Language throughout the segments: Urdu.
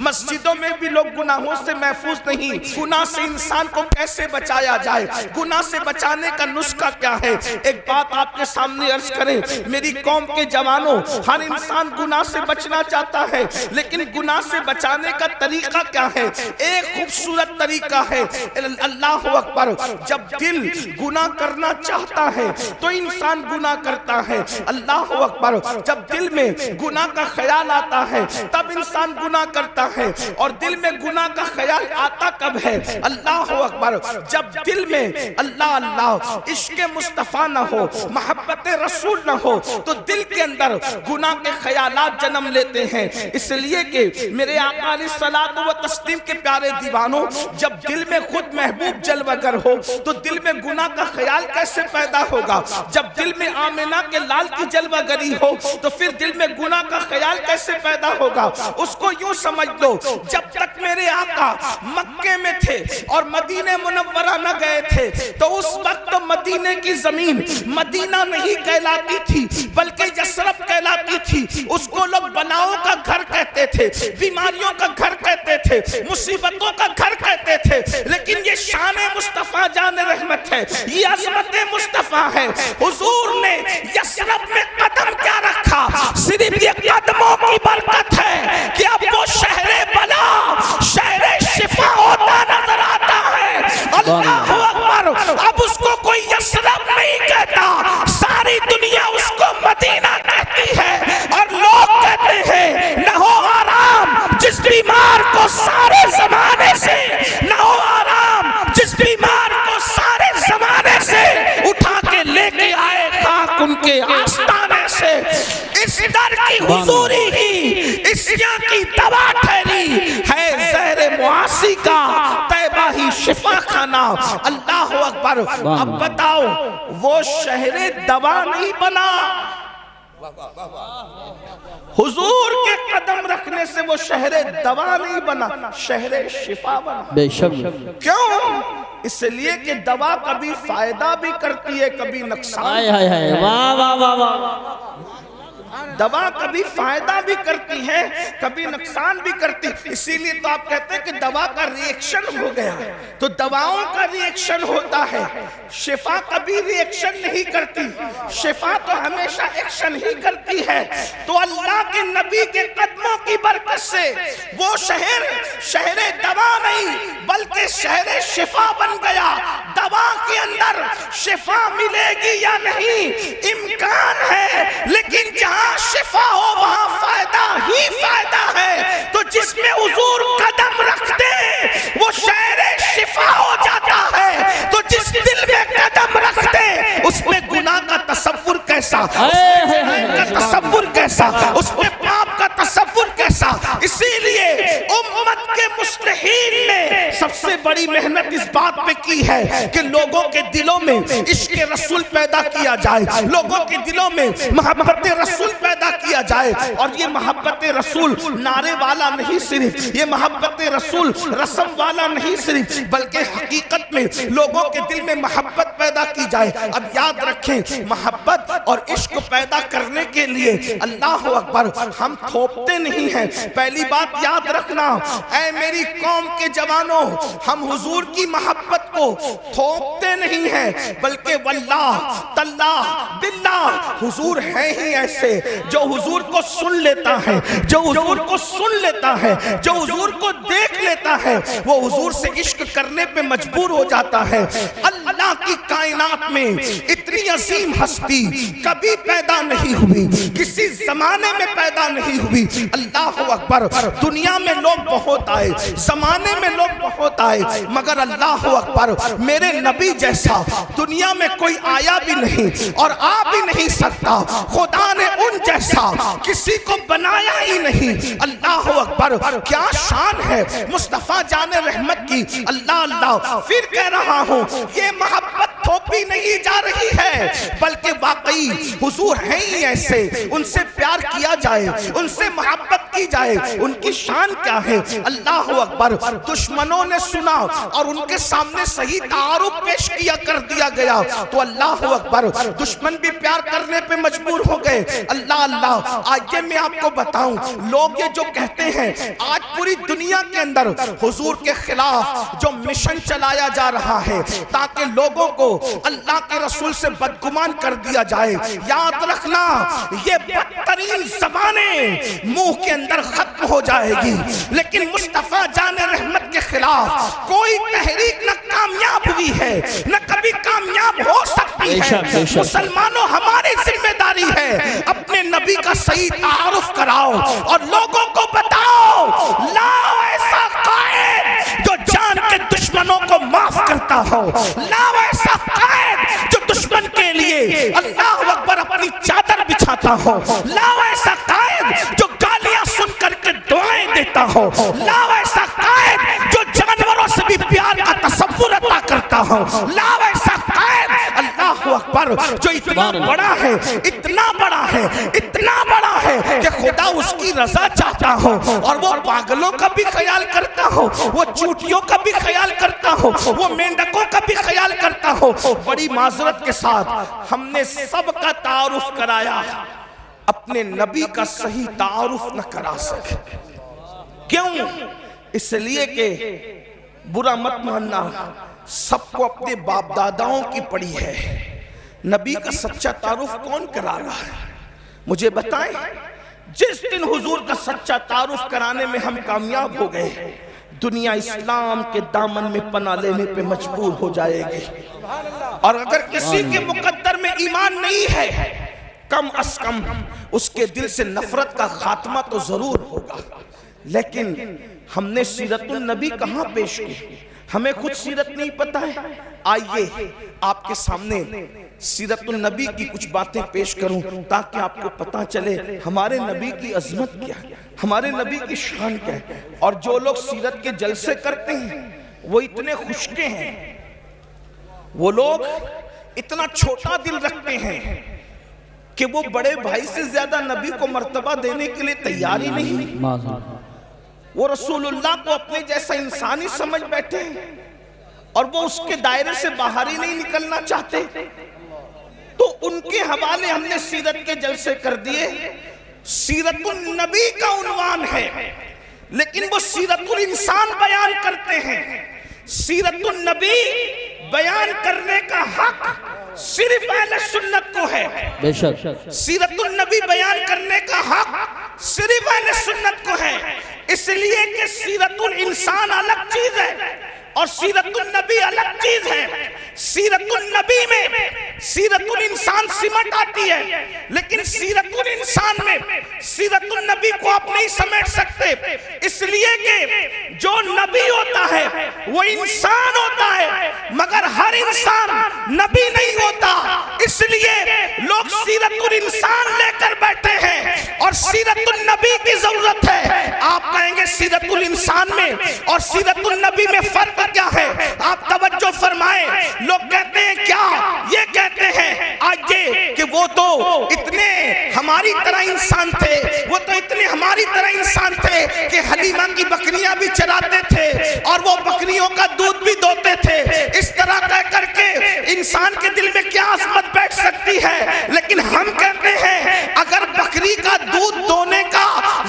مسجدوں میں بھی لوگ گناہوں سے محفوظ نہیں. گناہ سے انسان کو کیسے بچایا جائے؟ گناہ سے بچانے کا نسخہ کیا ہے؟ ایک بات آپ کے سامنے عرض کریں میری قوم کے جوانوں، ہر انسان گناہ سے بچنا چاہتا ہے، لیکن گناہ سے بچانے کا طریقہ کیا ہے؟ ایک خوبصورت طریقہ ہے. اللہ اکبر. جب دل گناہ کرنا چاہتا ہے تو انسان گناہ کرتا ہے. اللہ اکبر. جب دل میں گناہ کا خیال آتا ہے تب انسان گناہ کرتا ہے. اور دل میں گناہ کا خیال آتا کب ہے؟ اللہ اکبر. جب دل میں اللہ عشق مصطفیٰ نہ ہو، محبت رسول نہ ہو، تو دل کے اندر گناہ کے خیالات جنم لیتے ہیں. اس لیے کہ میرے آقا علیہ الصلوۃ والتسلیم کے پیارے دیوانوں، جب دل میں خود محبوب جلوہ گر ہو تو دل میں گناہ کا خیال کیسے پیدا ہوگا؟ جب دل میں آمنہ کے لال کی جلوہ گری ہو تو پھر دل میں گناہ کا خیال کیسے پیدا ہوگا؟ اس کو یوں سمجھ لو، جب تک میرے آقا مکے میں تھے اور مدینہ منورہ نہ گئے تھے تو اس وقت مدینہ کی زمین مدینہ نہیں کہلاتی تھی بلکہ یثرب کہلاتی تھی. اس کو لوگ بناؤں کا گھر کہتے تھے، بیماریوں کا گھر کہتے تھے، مصیبتوں کا گھر کہتے تھے. لیکن یہ شان مصطفیٰ جان رحمت ہے، یہ عظمت مصطفیٰ ہے. حضور نے یثرب میں قدم کیا رکھا؟ صرف یہ قدموں کی برکت ہے کہ اب وہ شہر بلا، شہر شفا ہوتا نظر آتا ہے. اللہ اکبر. اب اس کو کوئی یثرب نہیں کہتا، ساری دنیا اس کو مدینہ کہتی ہے. اور لوگ کہتے ہیں نہ ہو آرام جس بیمار کو سارے زمانے سے، نہ ہو آرام جس بیمار کو سارے زمانے سے اٹھا کے لے کے آئے خاک ان کے آستانے سے. اس در کی حضوری ہی عصیاں کی دوا ٹھہری ہے، زہر معاصی کا طیبہ ہی شفا خانہ. اللہ اکبر. اب بتاؤ وہ شہر دوا نہیں بنا، حضور کے قدم رکھنے سے وہ شہر دوا نہیں بنا، شہر شفا بنا. بے شک. کیوں؟ اس لیے کہ دوا کبھی فائدہ بھی کرتی ہے کبھی نقصان. واہ واہ واہ واہ. دوا کبھی فائدہ بھی کرتی ہے کبھی نقصان بھی کرتی. اسی لیے تو آپ کہتے ہیں کہ دوا کا ری ایکشن ہو گیا، تو دواؤں کا ری ایکشن ہوتا ہے. شفا کبھی ری ایکشن نہیں کرتی، شفا تو ہمیشہ ایکشن ہی کرتی ہے. تو اللہ کے نبی کے قدموں کی برکت سے وہ شہر دوا نہیں بلکہ شہر شفا بن گیا. دوا کے اندر شفا ملے گی یا نہیں امکان ہے، لیکن جہاں شفا ہو وہاں فائدہ ہی فائدہ ہے. تو جس میں حضور قدم رکھتے وہ شہر شفا ہو جاتا ہے. تو جس دل میں قدم رکھتے اس میں گناہ کا تصور کیسا، کا تصور کیسا، اس میں پاپ کا تصور کیسا. اسی لیے امت کے مصلحین نے سب سے بڑی محنت اس بات پہ کی ہے کہ لوگوں کے دلوں میں عشق رسول پیدا کیا جائے، لوگوں کے دلوں میں محبت رسول پیدا کیا جائے. اور یہ محبت رسول نعرے والا نہیں صرف، یہ محبت رسول رسم والا نہیں صرف، بلکہ حقیقت میں لوگوں کے دل میں محبت پیدا کی جائے. اب یاد رکھیں محبت اور عشق پیدا کرنے کے لیے اللہ اکبر ہم تھوپتے نہیں ہیں. پہلی بات یاد رکھنا اے میری قوم کے جوانوں، ہم حضور کی محبت کو تھوپتے نہیں ہیں بلکہ واللہ تاللہ باللہ حضور ہے ہی ایسے جو حضور کو سن لیتا ہے، جو حضور کو سن لیتا ہے، جو حضور کو دیکھ لیتا ہے وہ حضور سے عشق کرنے پہ مجبور ہو جاتا ہے. اللہ کی کائنات میں اتنی عظیم ہستی کبھی پیدا نہیں ہوئی، کسی زمانے میں پیدا نہیں ہوئی. اللہ اکبر. دنیا میں لوگ بہت آئے، زمانے میں لوگ بہت آئے، مگر اللہ اکبر میرے نبی جیسا دنیا میں کوئی آیا بھی نہیں اور آ بھی نہیں سکتا. خدا نے ان جیسا کسی کو بنایا ہی نہیں. اللہ اکبر. کیا شان ہے مصطفیٰ جان رحمت کی. اللہ اللہ. پھر کہہ رہا ہوں یہ محبت تھوپی نہیں جا رہی ہے بلکہ واقعی حضور ہیں ہی ایسے، ان سے پیار کیا جائے، ان سے محبت کی جائے ان کی شان کیا ہے۔ اللہ اکبر، دشمنوں نے سنا اور ان کے سامنے صحیح تعارف پیش کیا کر دیا گیا تو اللہ اکبر، دشمن بھی پیار کرنے پہ مجبور ہو گئے۔ اللہ اللہ، آئیے میں آپ کو بتاؤں، لوگ یہ جو کہتے ہیں آج پوری دنیا کے اندر حضور کے خلاف جو مشن چلایا جا رہا ہے تاکہ لوگوں کو اللہ کے رسول سے بدگمان کر دیا جائے، یاد رکھنا یہ بدترین زبانیں منہ کے اندر ختم ہو جائے گی، لیکن مصطفیٰ جان رحمت کے خلاف کوئی تحریک نہ کامیاب ہوئی ہے نہ کبھی کامیاب ہو سکتی ہے۔ مسلمانوں، ہماری ذمہ داری ہے اپنے نبی کا صحیح تعارف کراؤ اور لوگوں کو بتاؤ، لاؤ ایسا قائد جو جان کے دشمنوں کو معاف کرتا ہو، لاؤ ایسا قائد جو دشمن کے لیے اللہ اکبر اپنی چادر بچھاتا ہو، لاؤ ایسا قائد جو گالیاں سن کر کے دعائیں دیتا ہو، لاؤ ایسا قائد جو جانوروں سے بھی پیار کا تصور عطا کرتا ہو، لاؤ ایسا قائد اللہ اکبر جو اتنا بڑا ہے، اتنا بڑا ہے، اتنا بڑا ہے کہ خدا اس کی رضا چاہتا ہو اور وہ پاگلوں کا بھی خیال کرتا ہو، وہ چوٹیوں کا بھی خیال کرتا ہو، وہ مینڈکوں کا بھی خیال کرتا ہو۔ بڑی معذرت کے ساتھ ہم نے سب کا تعارف کرایا، اپنے نبی کا صحیح تعارف نہ کرا سکے۔ کیوں؟ اس لیے کہ برا مت ماننا، سب کو اپنے باپ داداؤں کی پڑی ہے، نبی کا سچا تعارف کون کرا رہا ہے؟ مجھے بتائیں، جس دن حضور کا سچا تعارف کرانے میں ہم کامیاب ہو گئے، دنیا اسلام کے دامن میں پناہ لینے پہ مجبور ہو جائے گی، اور اگر کسی کے مقدر میں ایمان نہیں ہے، کم از کم اس کے دل سے نفرت کا خاتمہ تو ضرور ہوگا۔ لیکن ہم نے سیرت النبی کہاں پیش کی؟ ہمیں خود سیرت نہیں پتہ ہے۔ آئیے آپ کے سامنے سیرت النبی کی کچھ باتیں پیش کروں تاکہ آپ کو پتہ چلے ہمارے نبی کی عظمت کیا ہے، ہمارے نبی کی شان کیا ہے۔ اور جو لوگ سیرت کے جلسے کرتے ہیں وہ اتنے خشکے ہیں، وہ لوگ اتنا چھوٹا دل رکھتے ہیں کہ وہ بڑے بھائی سے زیادہ نبی کو مرتبہ دینے کے لیے تیار ہی نہیں۔ وہ رسول اللہ کو اپنے جیسا انسانی سمجھ بیٹھے ہیں اور وہ اس کے دائرے سے باہر ہی نہیں نکلنا چاہتے۔ تو ان کے حوالے ہم نے سیرت کے جلسے کر دیے۔ سیرت النبی کا عنوان ہے لیکن وہ سیرت الانسان بیان کرتے ہیں۔ سیرت النبی بیان کرنے کا حق صرف اہل سنت کو ہے۔ بے شک سیرت النبی بیان کرنے کا حق صرف اہل سنت کو ہے، اس لیے کہ سیرت الانسان الگ چیز ہے اور سیرت النبی الگ چیز ہے۔ سیرت النبی میں سیرت الانسان سمٹ آتی ہے، لیکن سیرت الانسان میں سیرت النبی کو آپ نہیں سمیٹ سکتے، اس لیے کہ جو نبی ہوتا ہے وہ انسان ہوتا ہے مگر ہر انسان نبی نہیں ہوتا، اس لیے لوگ سیرت الانسان لے کر بیٹھے ہیں اور سیرت النبی کی ضرورت ہے۔ آپ کہیں گے سیرت الانسان میں اور سیرت النبی میں فرق کیا ہے؟ آپ توجہ فرمائیں۔ لوگ کہتے ہیں کیا؟ یہ کہتے ہیں آج یہ کہ وہ تو اتنے ہماری طرح انسان تھے، وہ تو اتنے ہماری طرح انسان تھے کہ حلیمہ کی بکریاں بھی چراتے تھے اور وہ بکریوں کا دودھ بھی دوتے تھے۔ اس طرح کہہ کر کے انسان کے دل میں کیا عظمت بیٹھ سکتی ہے؟ لیکن ہم کہتے ہیں اگر بکری کا دودھ دونے کا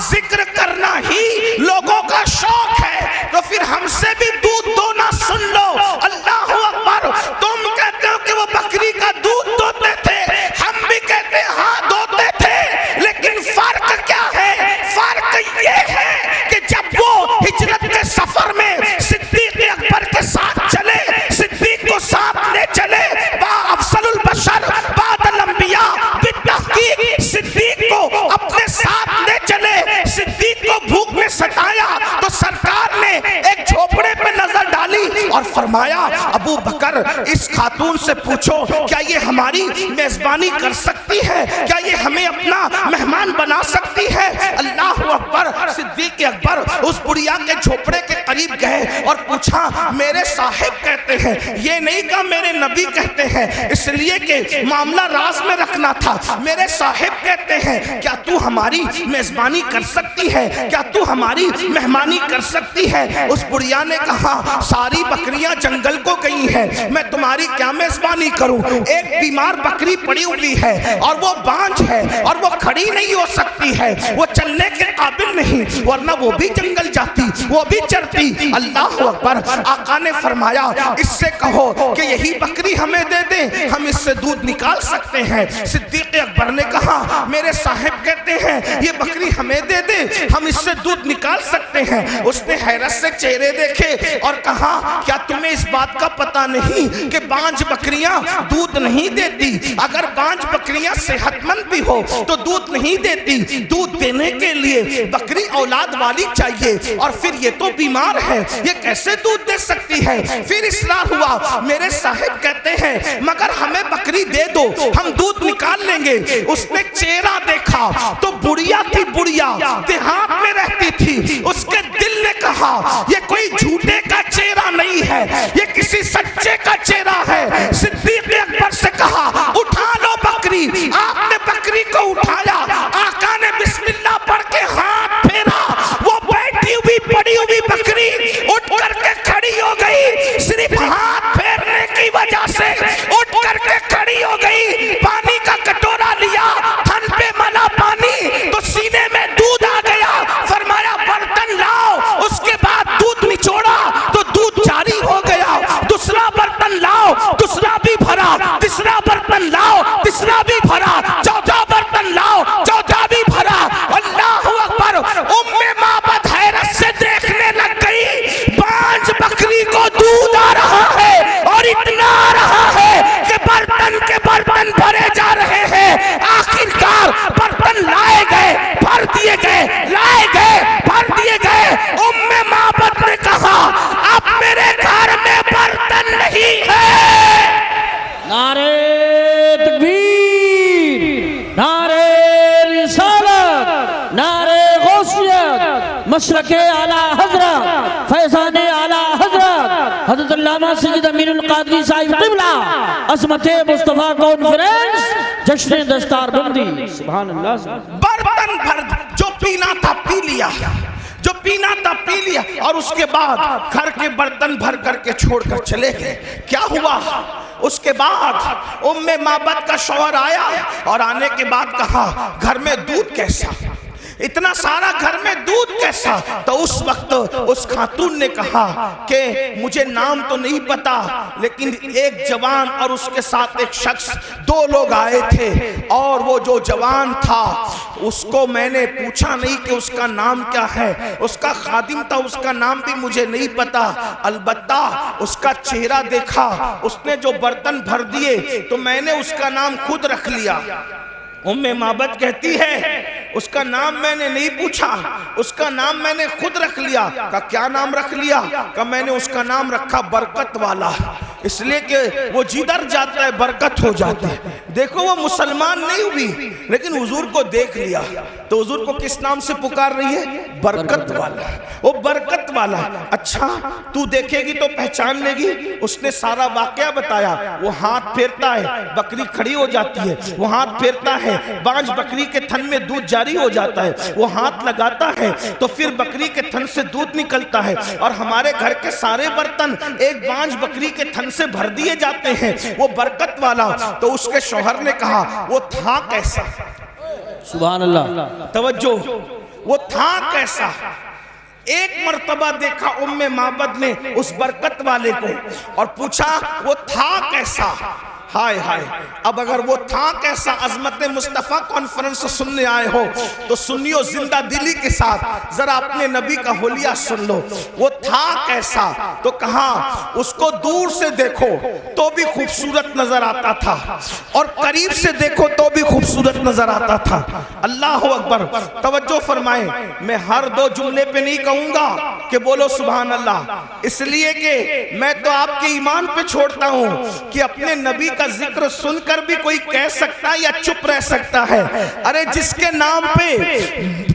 ذکر کرنا ہی لوگوں کا شوق ہے تو پھر ہم سے بھی دودھ دونا سن لو۔ اللہ اکبر۔ تم کہتے ہو کہ وہ بکری کا دودھ دوتے تھے، ہم بھی کہتے ہیں ہاں دوتے تھے، لیکن فرق کیا ہے؟ فرق یہ ہے کہ جب وہ ہجرت کے سفر میں صدیق اکبر کے ساتھ چلے، صدیق کو ساتھ لے چلے، با افضل البشر بعد الانبیاء بالتحقیق صدیق کو اپنے ساتھ لے چلے، صدیق کو بھوک میں ستایا تو سرکار نے ایک جھوپڑے پہ نظر ڈالی اور فرمایا ابو بکر اس خاتون سے پوچھو کیا یہ ہماری میزبانی کر سکتی ہے, کیا یہ ہمیں اپنا مہمان بنا سکتی ہے؟ اللہ اکبر. صدیق اکبر اس بڑیا کے جھوپڑے کے قریب گئے اور پوچھا میرے صاحب کہتے ہیں, یہ نہیں کہا میرے نبی کہتے ہیں, اس لیے کہ معاملہ راز میں رکھنا تھا. میرے صاحب کہتے ہیں کیا تو ہماری میزبانی کر سکتی ہے, کیا تو ہماری مہمانی کر سکتی ہے؟ اس بڑیا نے کہا ساری بکریاں جنگل کو گئی ہیں, میں تمہاری کیا میزبانی کروں؟ ایک بیمار بکری پڑی ہوئی ہے اور وہ بانجھ ہے اور وہ کھڑی نہیں ہو سکتی ہے, وہ چلنے کے قابل نہیں, ورنہ وہ بھی جنگل جاتی, وہ بھی چرتی. اللہ اکبر. آقا نے فرمایا اس سے کہو کہ یہی بکری ہمیں دے دیں, ہم اس سے دودھ نکال سکتے ہیں. صدیق اکبر نے کہا میرے صاحب کہتے ہیں یہ بکری ہمیں دے دیں, ہم اس سے دودھ نکال سکتے ہیں. اس نے حیرت سے چہرے دیکھے اور کہا کیا تمہیں اس بات کا پتہ نہیں کہ بانجھ بکریاں دودھ نہیں دیتی؟ اگر بانجھ بکریاں صحت مند بھی ہو تو دودھ نہیں دیتی. دودھ دینے کے لیے بکری اولاد والی چاہیے, اور پھر یہ تو بیمار ہے, یہ کیسے دودھ دے سکتی ہے؟ پھر اصرار ہوا. میرے صاحب کہتے ہیں مگر ہمیں بکری دے دو, ہم دودھ نکال لیں گے. اس نے چہرہ دیکھا تو بڑیا تھی, بڑیا دیہات میں رہتی تھی. اس کے دل نے کہا یہ کوئی جھوٹے کا چہرہ نہیں ہے, یہ کسی سچے کا چہرہ ہے. صدیق اکبر سے کہا اٹھا لو بکری. آپ نے بکری کو اٹھایا, آقا نے بسم اللہ پڑھ کے ہاتھ پھیرا, وہ بیٹھی ہوئی پڑی ہوئی بکری اٹھ کر کے کھڑی ہو گئی. صرف ہاتھ پھیرنے کی وجہ سے اٹھ کر کے کھڑی ہو گئی. پانی کا کٹورا لیا, تھن پہ ملا پانی تو سینے میں دودھ آ گیا. فرمایا برتن لاؤ. اس کے بعد دودھ نچوڑا تو دودھ جاری ہو گیا. دوسرا برتن لاؤ, دوسرا بھی بھرا. تیسرا برتن لاؤ, تیسرا بھی بھرا. چوتھا برتن لاؤ, چوتھا بھی بھرا. اللہ اکبر. معبد حیرت سے دیکھنے لگ گئی, بانجھ بکری کو دودھ آ رہا ہے اور اتنا آ رہا ہے کہ برتن کے برتن بھرے جا رہے ہیں. آخرکار برتن لائے گئے, بھر دیے گئے, لائے گئے, بھر دیے گئے. معبد نے کہا اب میرے گھر میں برتن نہیں ہے. نعرہ تکبیر, نعرہ رسالت, نعرہ غوثیت, مشرق اعلی حضرت, فیضان اعلی حضرت حضرت علامہ سید امین القادری صاحب قبلہ, عظمت مصطفیٰ کانفرنس, جشن دستار بندی. سبحان اللہ. برتن بھر جو پینا تھا پی لیا, جو پینا تھا پی لیا, اور اس کے بعد گھر کے برتن بھر کر کے چھوڑ کر چلے گئے. کیا ہوا؟ اس کے بعد معبد کا شوہر آیا اور آنے کے بعد کہا گھر میں دودھ کیسا, اتنا سارا گھر میں دودھ کیسا؟ تو اس وقت اس خاتون نے کہا کہ مجھے نام تو نہیں پتا, لیکن ایک جوان اور اس کے ساتھ ایک شخص, دو لوگ آئے تھے, اور وہ جو جوان تھا اس کو میں نے پوچھا نہیں کہ اس کا نام کیا ہے. اس کا خادم تھا, اس کا نام بھی مجھے نہیں پتا, البتہ اس کا چہرہ دیکھا, اس نے جو برتن بھر دیے تو میں نے اس کا نام خود رکھ لیا. معبد کہتی ہے اس کا نام میں نے نہیں پوچھا, اس کا نام میں نے خود رکھ لیا. کہا کیا نام رکھ لیا؟ کہا میں نے اس کا نام رکھا برکت والا, اس لیے کہ وہ جدھر جاتا ہے برکت ہو جاتی ہے. دیکھو وہ مسلمان نہیں ہوئی لیکن حضور کو دیکھ لیا تو حضور کو کس نام سے پکار رہی ہے؟ برکت والا. وہ برکت والا. اچھا تو دیکھے گی تو پہچان لے گی. اس نے سارا واقعہ بتایا. وہ ہاتھ پھیرتا ہے, بکری کھڑی ہو جاتی ہے, وہ ہاتھ پھیرتا ہے, بانجھ بکری کے تھن میں دودھ جاری ہو جاتا ہے, وہ ہاتھ لگاتا ہے تو پھر بکری کے تھن سے دودھ نکلتا ہے, اور ہمارے گھر کے سارے برتن ایک بانجھ بکری کے تھن سے بھر دیے جاتے ہیں. وہ برکت والا. تو اس کے شوہر نے کہا وہ تھا کیسا؟ سبحان اللہ. توجہ, وہ تھا کیسا؟ ایک مرتبہ دیکھا معبد نے اس برکت والے کو اور پوچھا وہ تھا کیسا؟ ہائے ہائے، اب اگر وہ تھا کیسا عظمت مصطفیٰ کانفرنس سننے آئے ہو تو سنیو زندہ دلی کے ساتھ ذرا اپنے نبی کا حلیہ سن لو. وہ تھا کیسا تو کہاں اس کو دور سے دیکھو تو بھی خوبصورت نظر آتا تھا اور قریب سے دیکھو تو بھی خوبصورت نظر آتا تھا. اللہ اکبر. توجہ فرمائیں، میں ہر دو جملے پہ نہیں کہوں گا کہ بولو سبحان اللہ، اس لیے کہ میں تو آپ کے ایمان پہ چھوڑتا ہوں کہ اپنے نبی کا ذکر سن کر بھی کوئی کہہ سکتا ہے یا چپ رہ سکتا ہے. ارے جس کے نام پہ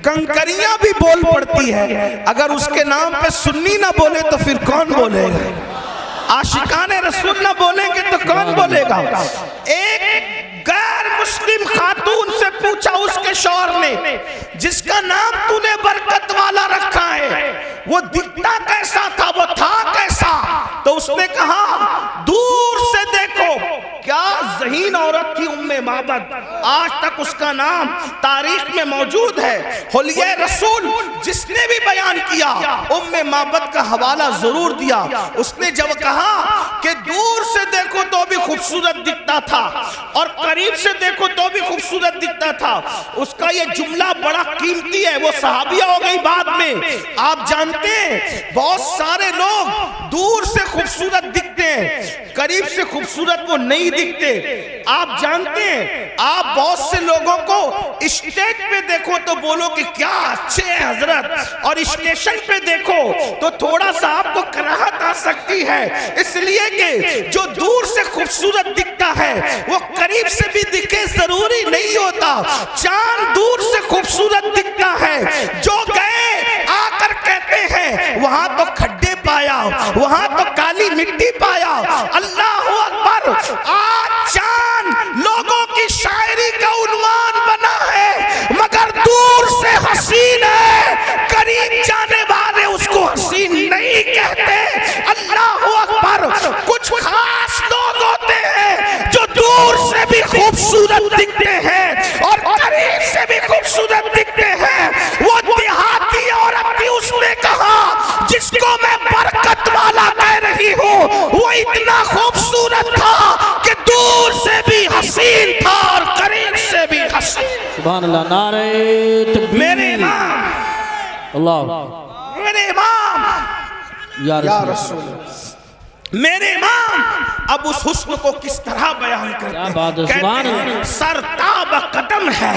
کنکریاں بھی بول پڑتی ہے، اگر اس کے نام پہ سنی نہ بولے تو پھر کون بولے گا؟ عاشقان رسول نہ بولیں گے تو کون بولے گا؟ ایک غیر مسلم خاتون سے پوچھا اس کے شوہر نے، جس کا نام تو نے برکت والا رکھا ہے وہ دکھتا کیسا تھا، وہ تھا کیسا؟ تو اس نے کہا دور سے دیکھو. کیا ذہین عورت تھی ام معبد، آج تک اس کا نام تاریخ میں موجود ہے. حلیہ رسول جس نے بھی بیان کیا ام معبد کا حوالہ ضرور دیا. اس نے جب کہا کہ دور سے دیکھو تو بھی خوبصورت دکھتا تھا اور قریب سے دیکھو تو بھی خوبصورت دکھتا تھا، اس کا یہ جملہ بڑا قیمتی ہے. وہ صحابیہ ہو گئی بعد میں. آپ جانتے ہیں بہت سارے لوگ دور سے خوبصورت دکھتے ہیں، قریب سے خوبصورت وہ نہیں دکھتے. آپ جانتے ہیں آپ بہت سے لوگوں کو اسٹیج پہ دیکھو تو بولو کہ کیا اچھے ہیں حضرت، اور اسٹیشن پہ دیکھو تو تھوڑا سا آپ کو کراہت آ سکتی ہے، اس لیے کہ جو دور سے خوبصورت دکھتا ہے وہ قریب سے بھی دکھے ضروری نہیں ہوتا. چاند دور سے خوبصورت دکھتا ہے، جو گئے آ کر کہتے ہیں وہاں تو کھڈے پایا، وہاں تو کالی مٹی پایا. اللہ اکبر. آج چاند لوگوں کی شاعری کا عنوان بنا ہے مگر دور سے حسین ہے، قریب جانے والے اس کو حسین نہیں کہتے. اللہ اکبر. کچھ خاص لوگ ہوتے ہیں جو دور سے بھی خوبصورت دکھتے ہیں اور قریب سے بھی خوبصورت دکھتے ہیں. وہ دیہاتی عورت تھی، اس نے کہا جس کو میں برکت والا کہہ رہی ہوں وہ اتنا خوبصورت تھا کہ دور سے بھی حسین تھا اور قریب سے بھی حسین. سبحان اللہ. نعرہ تکبیر. میرے امام، اللہ، میرے امام یا رسول، میرے امام اب اس حسن کو کس طرح بیان کرتے ہیں؟ سرتاب قدم ہے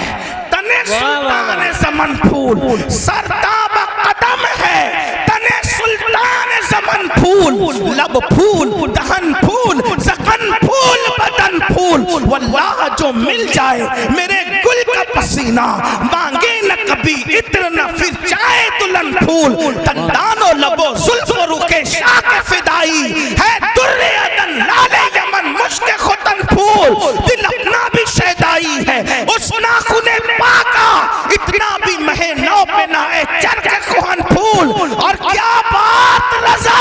تنے سلطان زمن پھول، سرتاب قدم ہے تنے سلطان زمن پھول، لب پھول، دہن پھول، زخن پھول، بدن پھول. واللہ جو مل جائے میرے گل کا پسینہ، مانگے نہ کبھی عطر نہ پھر جائے دلہن پھول. دندان و لب و زلف و رخ شاہ کے فدائی ہے در عدن لال یمن مشک ختن پھول. دل اپنا بھی شیدائی ہے اس ناخن پاکا، اتنا بھی مہ نو پہ نہ اے چرک کوہن پھول. اور کیا بات رضا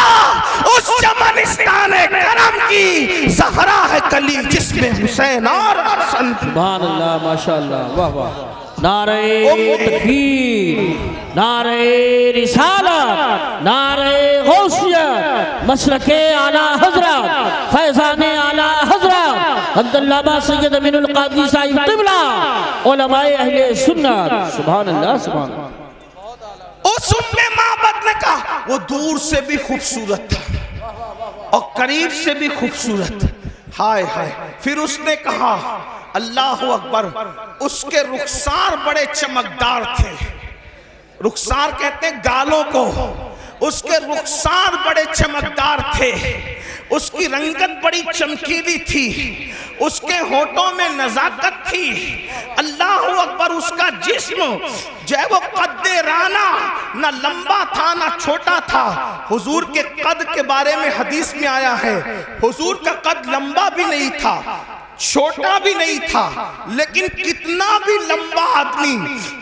اس چمنستان کرم کی، زہرا ہے کلی جس میں حسین اور حسن. سبحان اللہ، ماشاءاللہ، واہ واہ. نعرہ تکبیر، نعرہ رسالت، نعرہ غوثیت، مشرق اعلیٰ حضرت، فیضان اعلیٰ حضرت حضرت علامہ سید امین القادری صاحب قبلہ، علماء اہل سنت. سبحان اللہ، سبحان اللہ. اس ام معبد نے کہا وہ دور سے بھی خوبصورت تھا اور قریب سے بھی خوبصورت. ہائے ہائے. پھر اس نے کہا اللہ اکبر، اس کے رخسار بڑے چمکدار تھے. رخسار کہتے ہیں گالوں کو. اس کے رخسار بڑے چمکدار تھے، اس کی رنگت بڑی چمکیلی تھی، اس کے ہونٹوں میں نزاکت تھی. اللہ اکبر. اس کا جسم جو ہے وہ قد رانہ، نہ لمبا تھا نہ چھوٹا تھا. حضور کے قد کے بارے میں حدیث میں آیا ہے حضور کا قد لمبا بھی نہیں تھا، چھوٹا بھی نہیں تھا، لیکن کتنا بھی لمبا آدمی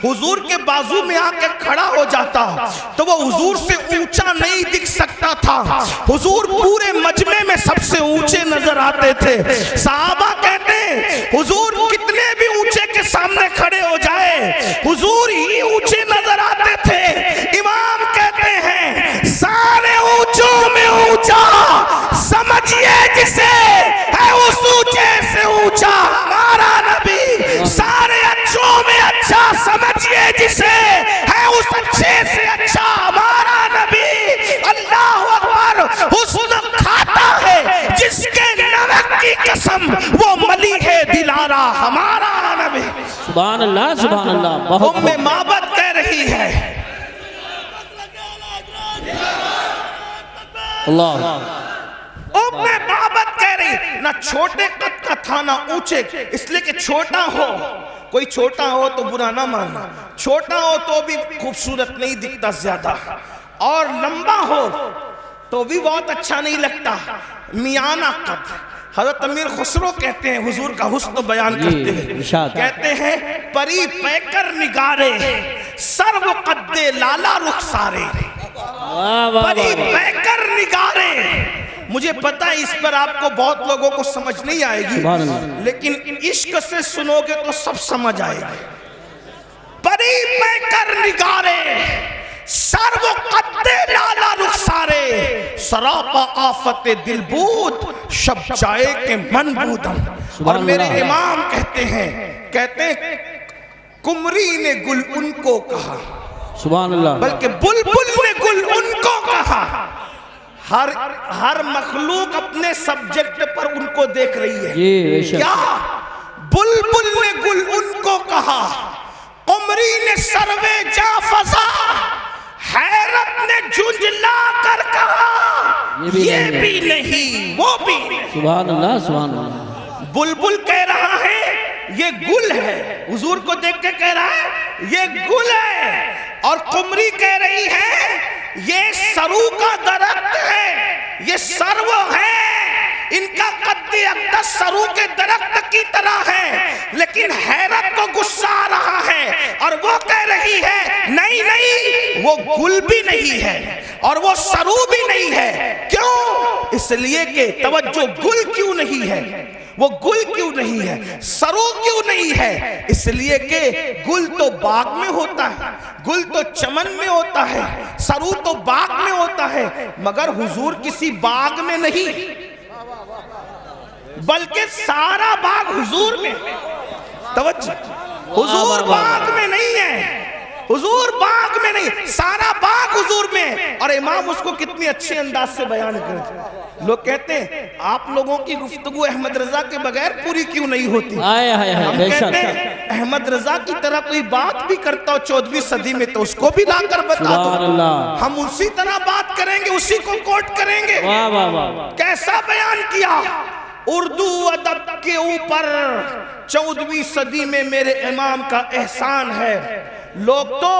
حضور کے بازو میں آ کے کھڑا ہو جاتا تو وہ حضور سے اونچا نہیں دکھ سکتا تھا. حضور پورے مجمع میں سب سے اونچے نظر آتے تھے. صحابہ کہتے ہیں حضور کتنے بھی اونچے کے سامنے کھڑے ہو جائے حضور ہی اونچے نظر آتے تھے. امام کہتے ہیں سارے اونچوں میں اونچا سمجھئے جسے ہے اس اونچے سبحان اللہ سبحان اللہ، بہت ام معبد کہہ رہی ہے اللہ، ام معبد کہہ رہی نہ چھوٹے قد کا تھا نہ اونچے، اس لیے کہ چھوٹا ہو، کوئی چھوٹا ہو تو برا نہ ماننا، چھوٹا ہو تو بھی خوبصورت نہیں دکھتا زیادہ، اور لمبا ہو تو بھی بہت اچھا نہیں لگتا، میانہ قد۔ حضرت امیر خسرو کہتے ہیں حضور کا حسن بیان کرتے ہیں، کہتے ہیں پری پیکر نگارے سرو قد لالا رخسارے، پری پیکر نگارے۔ مجھے پتا ہے اس پر آپ کو بہت لوگوں کو سمجھ نہیں آئے گی، لیکن عشق سے سنو گے تو سب سمجھ آئے گی۔ پری پیکر نگارے سرو قد لالا رخسارے، سراپا آفت دل بود شب جائے کے من بودم۔ اور میرے امام کہتے ہیں کمری نے گل ان کو کہا، سبحان اللہ، بلکہ بلبل نے گل ان کو کہا۔ ہر مخلوق اپنے سبجیکٹ پر ان کو دیکھ رہی ہے، کیا بلبل نے گل ان کو کہا، قمری نے سروے جا فضا، حیرت نے جھنجلا کر کہا یہ بھی نہیں وہ بھی نہیں۔ سبحان اللہ سبحان اللہ، بلبل کہہ رہا ہے یہ گل ہے، حضور کو دیکھ کے کہہ رہا ہے یہ گل ہے، اور قمری کہہ رہی ہے یہ سرو کا درخت ہے، یہ سرو ہے، ان کا قد اقدس سرو کے درخت کی طرح ہے، لیکن حیرت کو غصہ آ رہا ہے، اور وہ کہہ رہی ہے نہیں نہیں وہ گل بھی نہیں ہے اور وہ سرو بھی نہیں ہے۔ کیوں؟ اس لیے کہ توجہ، گل کیوں نہیں ہے، وہ گل کیوں نہیں ہے، سرو کیوں نہیں ہے؟ اس لیے کہ گل تو باغ میں ہوتا ہے، گل تو چمن میں ہوتا ہے، سرو تو باغ میں ہوتا ہے، مگر حضور کسی باغ میں نہیں، بلکہ سارا باغ حضور میں۔ توجہ، حضور باغ میں نہیں ہے، حضور باغ میں نہیں، سارا باغ حضور میں۔ اور امام اس کو کتنی اچھے انداز سے بیان کرتے ہیں۔ لوگ کہتے ہیں آپ لوگوں کی گفتگو احمد رضا کے بغیر پوری کیوں نہیں ہوتی؟ ہم کہتے ہیں احمد رضا کی طرح کوئی بات بھی کرتا ہو 14ویں صدی میں تو اس کو بھی لا کر بتا دو، ہم اسی طرح بات کریں گے، اسی کو کوٹ کریں گے۔ کیسا بیان کیا؟ اردو ادب کے اوپر 14ویں صدی میں میرے امام کا احسان ہے۔ لوگ تو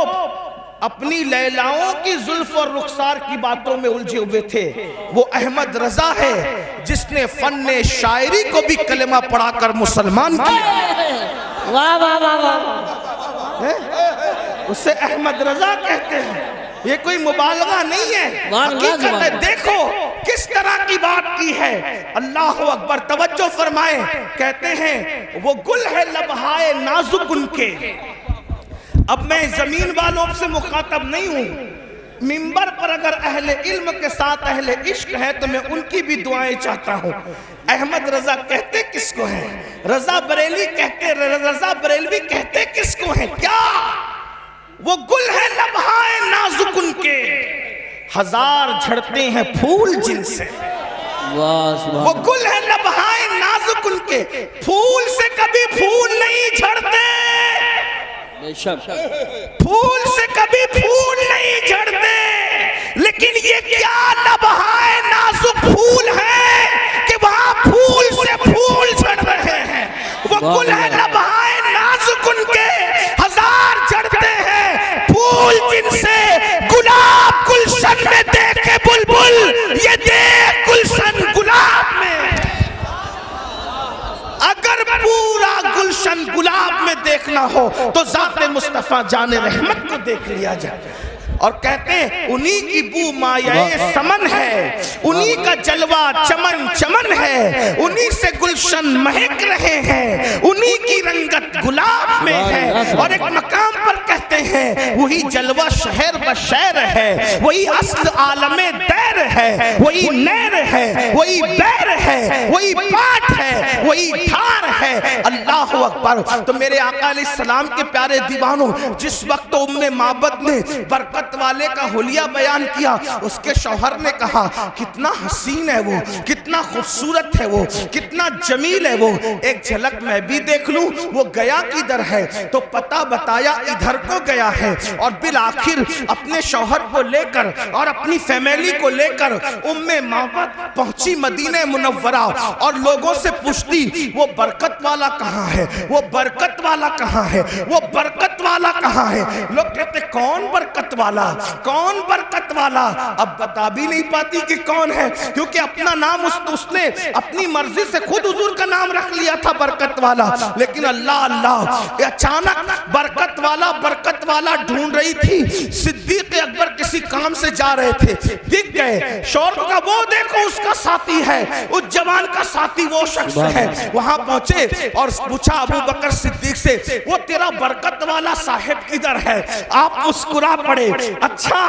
اپنی لیلاؤں کی زلف اور رخسار کی باتوں میں الجھے ہوئے تھے، وہ احمد رضا ہے جس نے فن شاعری کو بھی کلمہ پڑھا کر مسلمان کیا۔ واہ واہ واہ واہ، اسے احمد رضا کہتے ہیں، یہ کوئی مبالغہ نہیں ہے، حقیقت ہے۔ دیکھو کس طرح کی بات کی ہے، اللہ اکبر، توجہ فرمائیں۔ کہتے ہیں وہ گل ہے لبہائے نازک ان کے۔ اب میں زمین والوں سے مخاطب نہیں ہوں، منبر پر اگر اہل علم کے ساتھ اہل عشق ہے تو میں ان کی بھی دعائیں چاہتا ہوں۔ احمد رضا کہتے کس کو ہیں؟ رضا بریلوی کہتے کس کو ہیں؟ کیا وہ گل ہے لبہائے نازک ان کے، ہزار جھڑتے ہیں پھول جن سے۔ وہ گل ہے لبہائے نازک ان کے، پھول سے کبھی پھول نہیں جھڑتے، پھول سے کبھی پھول نہیں جھڑتے، لیکن یہ کیا لبہائے نازک پھول ہے کہ وہاں پھول سے پھول جھڑ رہے ہیں۔ وہ گل ہے لبہائے نازک ان کے، ہزار جھڑتے ہیں پھول جن سے، گلاب گلشن میں دیکھے بلبل، یہ دیکھ گلشن گلاب میں۔ اگر پورا گلشن گلاب میں دیکھنا ہو تو ذات مصطفیٰ جان رحمت کو دیکھ لیا جائے۔ اور کہتے ہیں انہی کی بو مایہ سمن ہے، انہی کا جلوہ چمن چمن ہے، انہی سے گلشن مہک رہے ہیں، انہی کی رنگت گلاب میں ہے۔ اور ایک مقام پر کہتے ہیں وہی جلوہ شہر بشیر ہے، وہی اصل عالم دیر ہے، وہی نیر ہے، وہی بیر ہے، وہی پاٹ ہے، وہی دھار ہے۔ اللہ اکبر۔ تو میرے آقا علیہ السلام کے پیارے دیوانوں، جس وقت ام معبد نے برکت برکت والے کا حلیہ بیان کیا. اس کے شوہر نے کہا کتنا حسین ہے وہ, کتنا خوبصورت ہے وہ, کتنا جمیل ہے وہ, ایک جھلک میں بھی دیکھ لوں. وہ گیا کدھر ہے تو پتہ بتایا ادھر کو گیا ہے. اور بالآخر اپنے شوہر کو لے کر اور اپنی فیملی کو لے کر معبد پہنچی مدینہ منورہ, اور لوگوں سے پوچھتی وہ برکت والا کہاں ہے, وہ برکت والا کہاں ہے, وہ برکت والا کہاں ہے. لوگ کہتے کون برکت والا, کون برکت والا. اب بتا بھی نہیں پاتی کہ کون ہے, کیونکہ اپنا نام اس نے اپنی مرضی سے خود حضور کا نام رکھ لیا تھا برکت والا. لیکن اللہ اللہ اچانک برکت والا ڈھونڈ رہی تھی. صدیق اکبر کسی کام سے جا رہے تھے, دکھ گئے. شور کا وہ دیکھو اس کا ساتھی ہے, اس جوان کا ساتھی وہ شخص ہے. وہاں پہنچے اور پوچھا ابو بکر صدیق سے وہ تیرا برکت والا صاحب کدھر ہے. آپ مسکرا پڑے, اچھا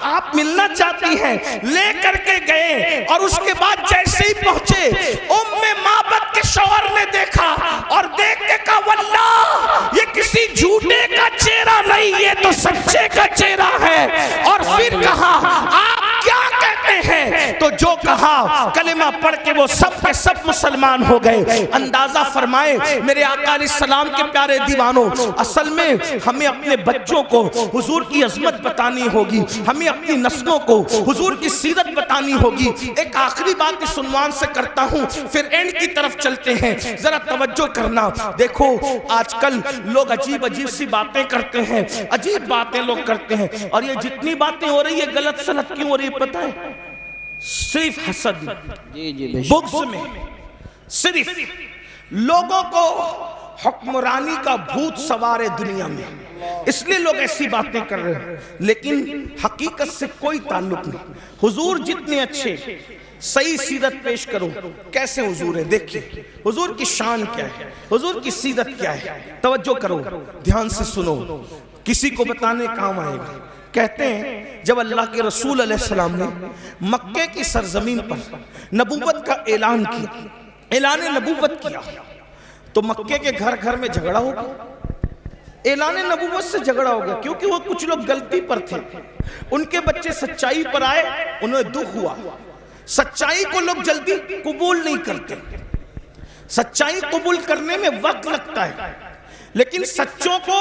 آپ ملنا چاہتی ہیں, لے کر کے گئے. اور اس کے بعد جیسے ہی پہنچے معبد کے شوہر نے دیکھا اور دیکھ کے کہا واللہ یہ کسی جھوٹے کا چہرہ نہیں, یہ تو سچے کا چہرہ ہے. اور پھر کہا آپ کیا کہتے ہیں, تو جو کہا کلمہ پڑھ کے وہ سب کے سب مسلمان ہو گئے. اندازہ فرمائے میرے آقا علیہ السلام کے پیارے دیوانوں, اصل میں ہمیں اپنے بچوں کو حضور کی عظمت بتانی ہوگی, ہمیں اپنی نسلوں کو حضور کی سیرت بتانی ہوگی. ایک آخری بات اس عنوان سے کرتا ہوں, پھر اینڈ کی طرف چلتے ہیں. ذرا توجہ کرنا. دیکھو آج کل لوگ عجیب سی باتیں کرتے ہیں, عجیب باتیں لوگ کرتے ہیں. اور یہ جتنی باتیں ہو رہی ہے غلط سلط کیوں ہو رہی ہے پتہ ہے؟ صرف حسد بغض میں, صرف لوگوں کو حکمرانی کا بھوت سوار ہے دنیا میں, اس لیے لوگ ایسی باتیں کر رہے ہیں. لیکن حقیقت سے کوئی تعلق نہیں. حضور جتنے اچھے, صحیح سیرت پیش کرو کیسے حضور ہے. دیکھیں حضور کی شان کیا ہے, حضور کی سیرت کیا ہے. توجہ کرو, دھیان سے سنو, کسی کو بتانے کام آئے گا. کہتے ہیں جب اللہ کے رسول علیہ السلام نے مکے کی سرزمین پر نبوت کا اعلان کیا, اعلان نبوت کیا, تو مکے کے گھر گھر میں جھگڑا ہو گیا. اعلان نبوت سے جھگڑا ہو گیا کیونکہ وہ کچھ لوگ غلطی پر تھے, ان کے بچے سچائی پر آئے, انہیں دکھ ہوا. سچائی کو لوگ جلدی قبول نہیں کرتے, سچائی قبول کرنے میں وقت لگتا ہے, لیکن سچوں کو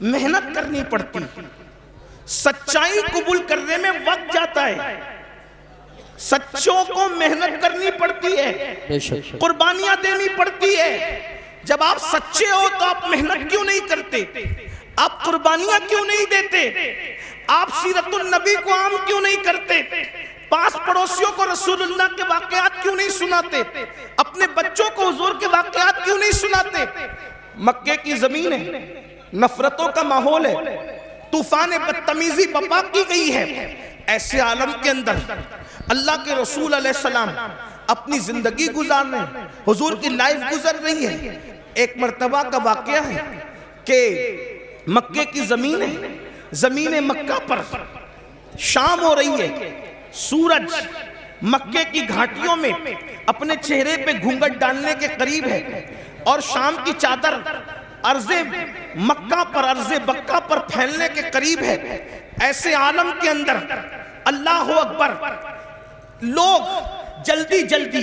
محنت کرنی پڑتی. سچائی قبول کرنے میں وقت جاتا ہے, سچوں کو محنت کرنی پڑتی ہے, قربانیاں دینی پڑتی ہے. جب آپ سچے ہو تو آپ محنت کیوں نہیں کرتے, آپ قربانیاں کیوں نہیں دیتے, آپ سیرت النبی کو عام کیوں نہیں کرتے, پاس پڑوسیوں کو رسول اللہ کے واقعات کیوں نہیں سناتے, اپنے بچوں کو حضور کے واقعات کیوں نہیں سناتے. مکے کی زمین ہے, نفرتوں کا ماحول ہے, طوفان بدتمیزی بپا کی گئی ہے. ایسے عالم کے اندر اللہ کے رسول علیہ السلام اپنی زندگی گزار رہے ہیں, حضور کی لائف گزر رہی ہے. ایک مرتبہ کا واقعہ ہے کہ مکے کی زمین ہے, زمین مکہ پر شام ہو رہی ہے. سورج مکے کی گھاٹیوں میں اپنے چہرے پہ گھونگھٹ ڈالنے کے قریب ہے, اور شام کی چادر ارض مکہ پر, ارض بکہ پر پھیلنے کے قریب ہے. ایسے عالم کے اندر اللہ اکبر, لوگ جلدی جلدی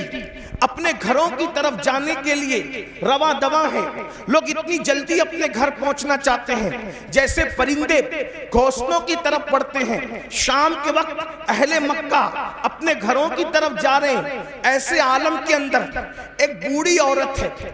اپنے گھروں کی طرف جانے کے لیے رواں دواں ہیں. لوگ اتنی جلدی اپنے گھر پہنچنا چاہتے ہیں جیسے پرندے گھونسلوں کی طرف بڑھتے ہیں. شام کے وقت اہل مکہ اپنے گھروں کی طرف جا رہے ہیں. ایسے عالم کے اندر ایک بوڑھی عورت ہے,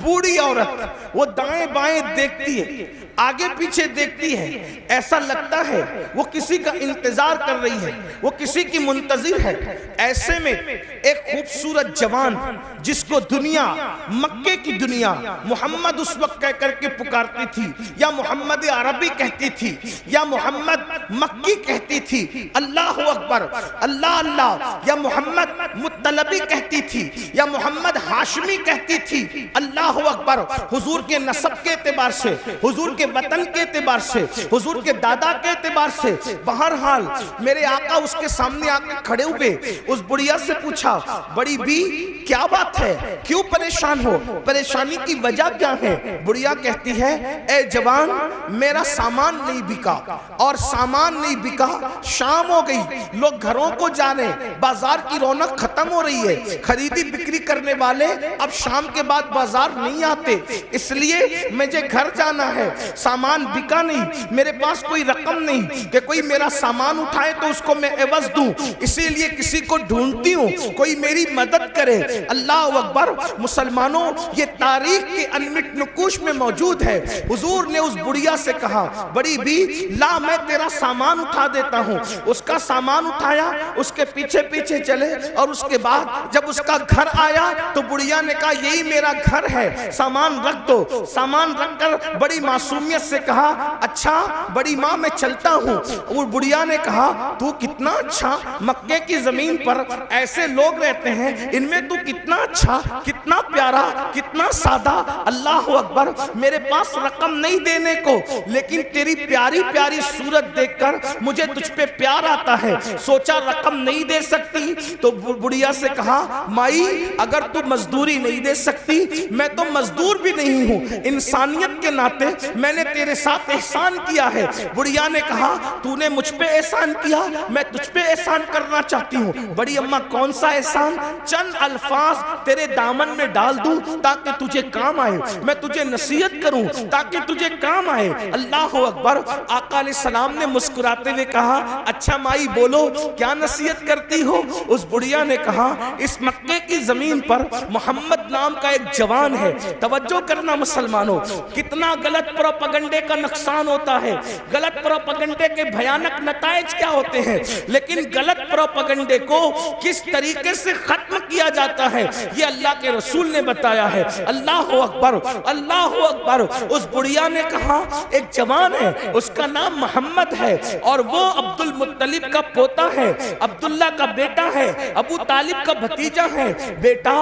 بوڑھی عورت, وہ دائیں بائیں دیکھتی ہے, آگے پیچھے دیکھتی ہے. ایسا لگتا ہے وہ کسی کا انتظار کر رہی ہے, وہ کسی کی منتظر ہے. ایسے میں ایک خوبصورت جوان جس کو دنیا, مکے کی دنیا محمد اس وقت کہہ کر کے پکارتی تھی, یا محمد عربی کہتی تھی, یا محمد مکی کہتی تھی, اللہ اکبر, اللہ اللہ, یا محمد مطلبی کہتی تھی, یا محمد ہاشمی کہتی تھی, اللہ اکبر. حضور کے نسب کے اعتبار سے, حضور کے کے وطن کے اعتبار سے، حضور کے دادا کے اعتبار سے، بہرحال میرے آقا اس کے سامنے آ کے کھڑے ہوئے، اس بڑھیا سے پوچھا بڑی بی کیا بات ہے، کیوں پریشان ہو، پریشانی کی وجہ کیا ہے؟ بڑھیا کہتی ہے اے جوان میرا سامان نہیں بکا، اور سامان نہیں بکا، شام ہو گئی، لوگ گھروں کو جانے، بازار کی رونق ختم ہو رہی ہے، خریدی بکری کرنے والے اب شام کے بعد بازار نہیں آتے، اس لیے مجھے گھر جانا ہے، سامان بکا نہیں، میرے پاس کوئی رقم نہیں کہ کوئی میرا سامان اٹھائے تو اس کو میں عوض دوں، اسی لیے کسی کو ڈھونڈتی ہوں کوئی میری مدد کرے۔ اللہ اکبر، مسلمانوں یہ تاریخ کے انمٹ نقوش میں موجود ہے۔ حضور نے اس بڑھیا سے کہا بڑی بی لا میں تیرا سامان اٹھا دیتا ہوں، اس کا سامان اٹھایا، اس کے پیچھے پیچھے چلے، اور اس کے بعد جب اس کا گھر آیا تو بڑھیا نے کہا یہی میرا گھر ہے، سامان رکھ دو، سامان رکھ کر بڑی معصومیت سے کہا اچھا بڑی ماں میں چلتا ہوں، اور بڑھیا نے کہا تو کتنا اچھا، مکے کی زمین پر ایسے لوگ رہتے ہیں، ان میں تو کتنا اچھا، کتنا پیارا، کتنا سادہ، اللہ اکبر، میرے پاس رقم نہیں دینے کو، لیکن تیری پیاری پیاری صورت دیکھ کر مجھے تجھ پہ پیار آتا ہے، سوچا رقم نہیں دے سکتی، تو بڑھیا سے کہا مائی اگر تو مزدوری نہیں دے سکتی، میں تو مزدور بھی نہیں ہوں، انسانیت کے ناطے میں نے تیرے ساتھ احسان کیا ہے۔ بڑھیا نے کہا تو نے مجھ پہ احسان کیا، میں تجھ پہ احسان کرنا چاہتی ہوں۔ بڑی اماں کون سا احسان؟ چند الفاظ تیرے دامن میں ڈال دوں تاکہ تجھے کام آئے، میں تجھے نصیحت کروں تاکہ تجھے کام آئے۔ اللہ اکبر، آقا علیہ السلام نے مسکراتے ہوئے کہا اچھا مائی بولو کیا نصیحت کرتی ہو؟ اس بڑھیا نے کہا اس مکے کی زمین پر محمد نام کا ایک جوان ہے، توجہ کرنا مسلمانوں، کتنا غلط پروپیگنڈے کا نقصان ہوتا ہے، غلط پروپیگنڈے کے بھیانک نتائج کیا ہوتے ہیں، لیکن غلط پروپیگنڈے کو کس طریقے سے ختم کیا جاتا ہے یہ اللہ کے رسول نے بتایا ہے۔ اللہ اکبر، اللہ اکبر، اس بڑھیا نے کہا ایک جوان ہے، اس کا نام محمد ہے، اور وہ عبد المطلب کا پوتا ہے، عبداللہ کا بیٹا ہے، ابو طالب کا بھتیجا ہے، بیٹا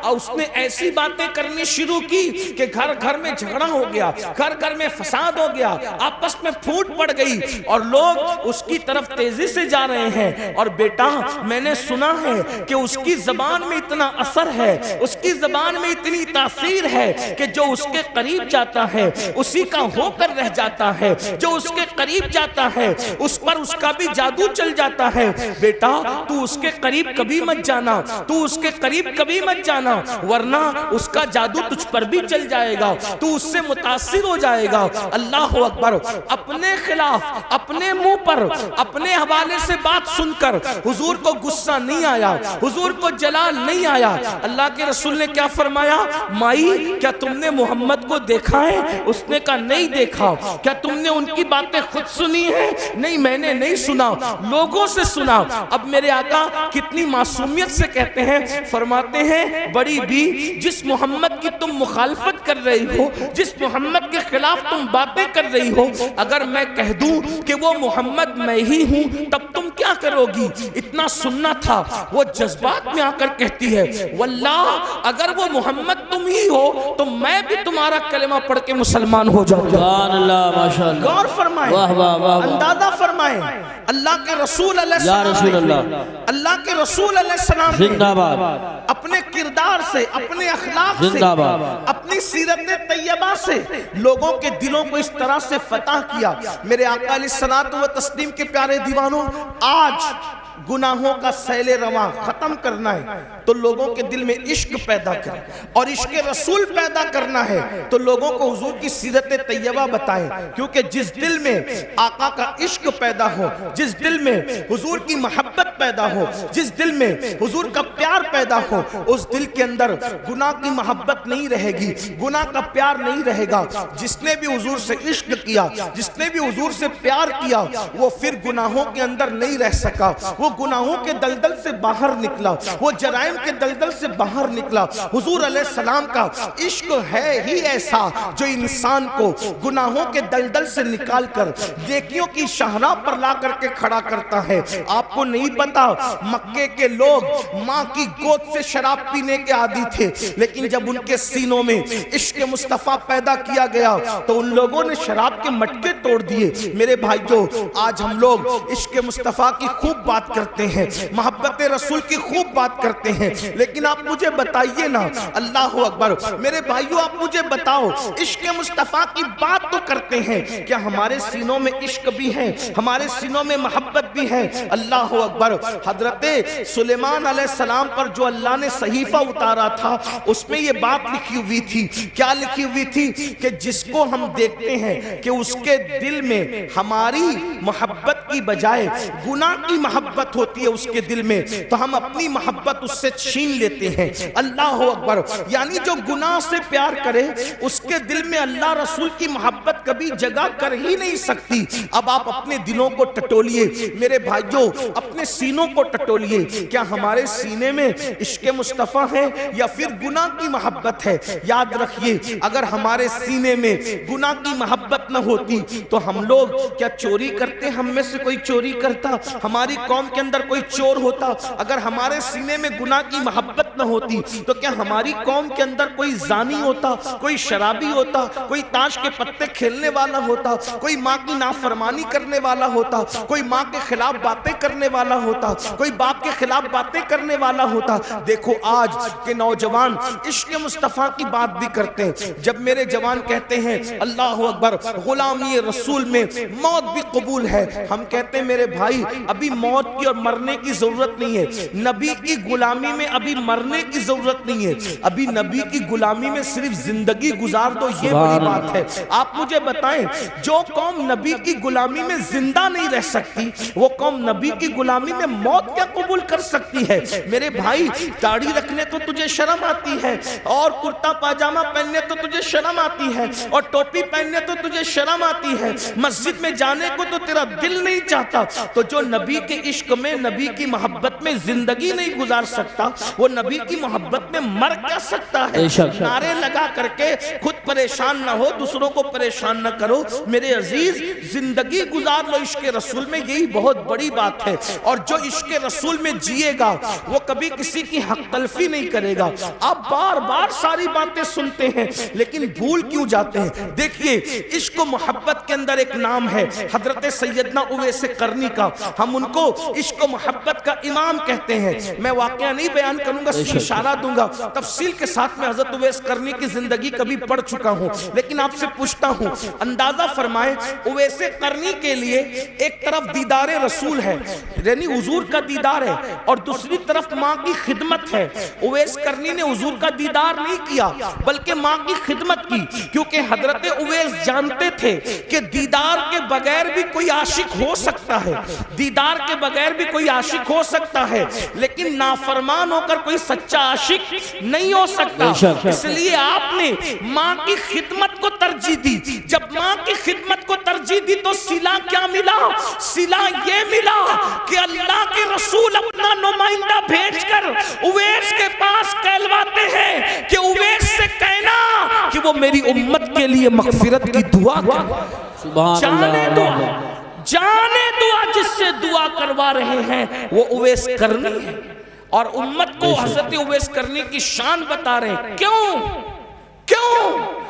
اس نے ایسی باتیں کرنی شروع کی کہ گھر گھر میں جھگڑا ہو گیا، گھر گھر میں فساد ہو گیا، آپس میں پھوٹ پڑ گئی، اور لوگ اس کی طرف تیزی سے جا رہے ہیں، اور بیٹا میں نے سنا ہے کہ اس کی زبان میں اتنا اثر ہے، اس کی زبان میں اتنی تاثیر ہے کہ جو اس کے قریب جاتا ہے اسی کا ہو کر رہ جاتا ہے، جو اس کے قریب جاتا ہے اس پر اس کا بھی جادو چل جاتا ہے، بیٹا تو اس کے قریب کبھی مت جانا، تو اس کے قریب کبھی مت جانا، ورنہ اس کا جادو تجھ پر بھی چل جائے گا، تو اس سے متاثر ہو جائے گا۔ اللہ اکبر، اپنے خلاف اپنے منہ پر اپنے حوالے سے بات سن کر حضور کو غصہ نہیں آیا، حضور کو جلال نہیں آیا۔ اللہ کے رسول نے کیا فرمایا مائی کیا تم نے محمد کو دیکھا ہے؟ اس نے کہا نہیں دیکھا۔ کیا تم نے ان کی باتیں خود سنی ہیں؟ نہیں میں نے نہیں سنا، لوگوں سے سنا۔ اب میرے آقا کتنی معصومیت سے کہتے ہیں، فرماتے ہیں بڑی بی جس محمد کی تم مخالفت کر رہی ہو، جس محمد کے خلاف تم باتیں کر رہی ہو، اگر میں کہہ دوں کہ وہ محمد میں ہی ہوں تب تم کیا کرو گی؟ اتنا سننا تھا۔ وہ جذبات میں آ کر کہتی ہے واللہ اگر وہ محمد تم ہی ہو تو میں بھی تمہارا کلمہ پڑھ کے مسلمان ہو جاؤں گا۔ سبحان اللہ، ماشاءاللہ، غور فرمائیں، واہ واہ واہ، اندازہ فرمائیں، اللہ کے رسول علیہ یا السلام، رسول اللہ، اللہ کے رسول علیہ السلام زندہ باد، اپنے کردار سے، اپنے اخلاق سے، زندہ باد، اپنی سیرت طیبہ سے لوگوں کے دلوں کو اس طرح سے فتح کیا۔ میرے آقا علیہ الصلوۃ والتسلیم کے پیارے دیوانوں، آج گناہوں کا سیل رواں ختم کرنا ہے تو لوگوں کے دل میں عشق پیدا کریں، اور عشق رسول پیدا کرنا ہے تو لوگوں کو حضور کی سیرت طیبہ بتائیں، کیونکہ جس دل میں آقا کا عشق پیدا ہو، جس دل میں حضور کی محبت پیدا ہو، جس دل میں حضور کا پیار پیدا ہو، اس دل کے اندر گناہ کی محبت نہیں رہے گی، گناہ کا پیار نہیں رہے گا۔ جس نے بھی حضور سے عشق کیا، جس نے بھی حضور سے پیار کیا، وہ پھر گناہوں کے اندر نہیں رہ سکا، وہ گناہوں کے دلدل سے باہر نکلا، وہ جرائم کے دلدل سے باہر نکلا۔ حضور علیہ السلام کا عشق ہے ہی ایسا جو انسان کو گناہوں کے دلدل سے نکال کر نیکیوں کی شاہراہ پر لا کر کے کھڑا کرتا ہے۔ آپ کو نہیں پتا مکے کے لوگ ماں کی گود سے شراب پینے کے عادی تھے، لیکن جب ان کے سینوں میں عشق مصطفیٰ پیدا کیا گیا تو ان لوگوں نے شراب کے مٹکے توڑ دیے۔ میرے بھائیو، آج ہم لوگ عشق مصطفیٰ کی خوب بات کرتے ہیں، محبت رسول کی خوب بات کرتے ہیں، لیکن آپ مجھے بتائیے نا، اللہ اکبر، میرے بھائیو آپ مجھے بتاؤ، عشق مصطفیٰ کی بات تو کرتے ہیں، کیا ہمارے سینوں میں عشق بھی ہے، ہمارے سینوں میں محبت بھی ہے؟ اللہ اکبر۔ حضرت سلیمان علیہ السلام پر جو اللہ نے صحیفہ اتارا تھا، اس میں یہ بات لکھی ہوئی تھی، کیا لکھی ہوئی تھی؟ کہ جس کو ہم دیکھتے ہیں کہ اس کے دل میں ہماری محبت کی بجائے گناہ کی محبت ہوتی ہے اس کے دل میں، تو ہم اپنی محبت اس سے چھین لیتے ہیں۔ اللہ اکبر۔ یعنی جو گناہ سے پیار کرے اس کے دل میں اللہ رسول کی محبت کبھی جگہ کر ہی نہیں سکتی۔ اب آپ اپنے دلوں کو ٹٹولیے میرے بھائیوں، اپنے سینوں کو ٹٹولیے، کیا ہمارے سینے میں عشق مصطفیٰ ہے یا پھر گناہ کی محبت ہے؟ یاد رکھیے، اگر ہمارے سینے میں گناہ کی محبت نہ ہوتی تو ہم لوگ کیا چوری کرتے؟ ہم میں سے کوئی چوری کرتا؟ ہماری قوم کے اندر کوئی چور ہوتا؟ اگر ہمارے سینے میں گناہ کی محبت نہ ہوتی تو کیا ہماری قوم کے اندر کوئی زانی ہوتا، کوئی شرابی ہوتا، کوئی تاش کے پتے کھیلنے والا ہوتا، کوئی ماں کی نافرمانی کرنے والا ہوتا، کوئی ماں کے خلاف باتیں کرنے والا ہوتا، کوئی باپ کے خلاف باتیں کرنے والا ہوتا؟ دیکھو آج کے نوجوان عشق مصطفیٰ کی بات بھی کرتے ہیں۔ جب میرے جوان کہتے ہیں اللہ اکبر، غلامی رسول میں موت بھی قبول ہے، ہم کہتے ہیں میرے بھائی ابھی موت کی اور مرنے کی ضرورت نہیں ہے، نبی کی غلامی میں ابھی مرنے کی ضرورت نہیں ہے، ابھی نبی کی غلامی میں صرف زندگی گزار دو، یہ بڑی بات ہے۔ آپ مجھے بتائیں، جو قوم نبی کی غلامی میں زندہ نہیں رہ سکتی، وہ قوم نبی کی غلامی میں موت کیا قبول کر سکتی ہے؟ میرے بھائی، داڑھی رکھنے تو تجھے شرم آتی ہے، اور کرتا پاجامہ پہننے تو تجھے شرم آتی ہے، اور ٹوپی پہننے تو تجھے شرم آتی ہے، مسجد میں جانے کو تو تیرا دل نہیں چاہتا، تو جو نبی کے عشق میں، نبی کی محبت میں زندگی نہیں گزار سکتا، وہ نبی کی محبت میں مر کیا سکتا ہے؟ نعرے لگا کر کے خود پریشان نہ ہو، دوسروں کو پریشان نہ کرو۔ میرے عزیز، زندگی گزار لو عشق رسول میں، یہی بہت بڑی بات ہے۔ اور جو عشق رسول میں جیے گا وہ کبھی کسی کی حق تلفی نہیں کرے گا۔ آپ بار بار ساری باتیں سنتے ہیں لیکن بھول کیوں جاتے ہیں؟ دیکھیے، عشق و محبت کے اندر ایک نام ہے حضرت سیدنا اویس قرنی کا، ہم ان کو عشق و محبت کا امام کہتے ہیں۔ میں واقعہ نہیں بیان کروں گا، اشارہ دوں گا، تفصیل کے ساتھ میں حضرت اویس قرنی کی زندگی کبھی پڑھ چکا ہوں، لیکن آپ سے پوچھتا ہوں، اندازہ فرمائیں اویس قرنی کے لیے ایک طرف دیدار رسول ہے، یعنی حضور کا دیدار ہے، اور دوسری طرف ماں کی خدمت ہے۔ اویس قرنی نے حضور کا دیدار نہیں کیا بلکہ ماں کی خدمت کی، کیونکہ حضرت اویس جانتے تھے کہ دیدار کے بغیر بھی کوئی عاشق ہو سکتا ہے، دیدار کے بغیر بھی کوئی عاشق ہو سکتا ہے، لیکن نافرمان ہو کر کوئی سچا عاشق نہیں ہو سکتا۔ اس لیے آپ نے ماں کی خدمت کو ترجیح دی۔ جب ماں کی خدمت کو ترجیح دی تو صلہ کیا ملا؟ صلہ یہ ملا کہ اللہ کے رسول اپنا نمائندہ بھیج کر اویس کے پاس کہلواتے ہیں کہ اویس سے کہنا کہ وہ میری امت کے لیے مغفرت کی دعا کرے۔ جانے دعا جس سے دعا کروا رہے ہیں وہ اویس قرنی ہے، اور امت کو حضرت اویس قرنی کی شان بتا رہے ہیں۔ کیوں؟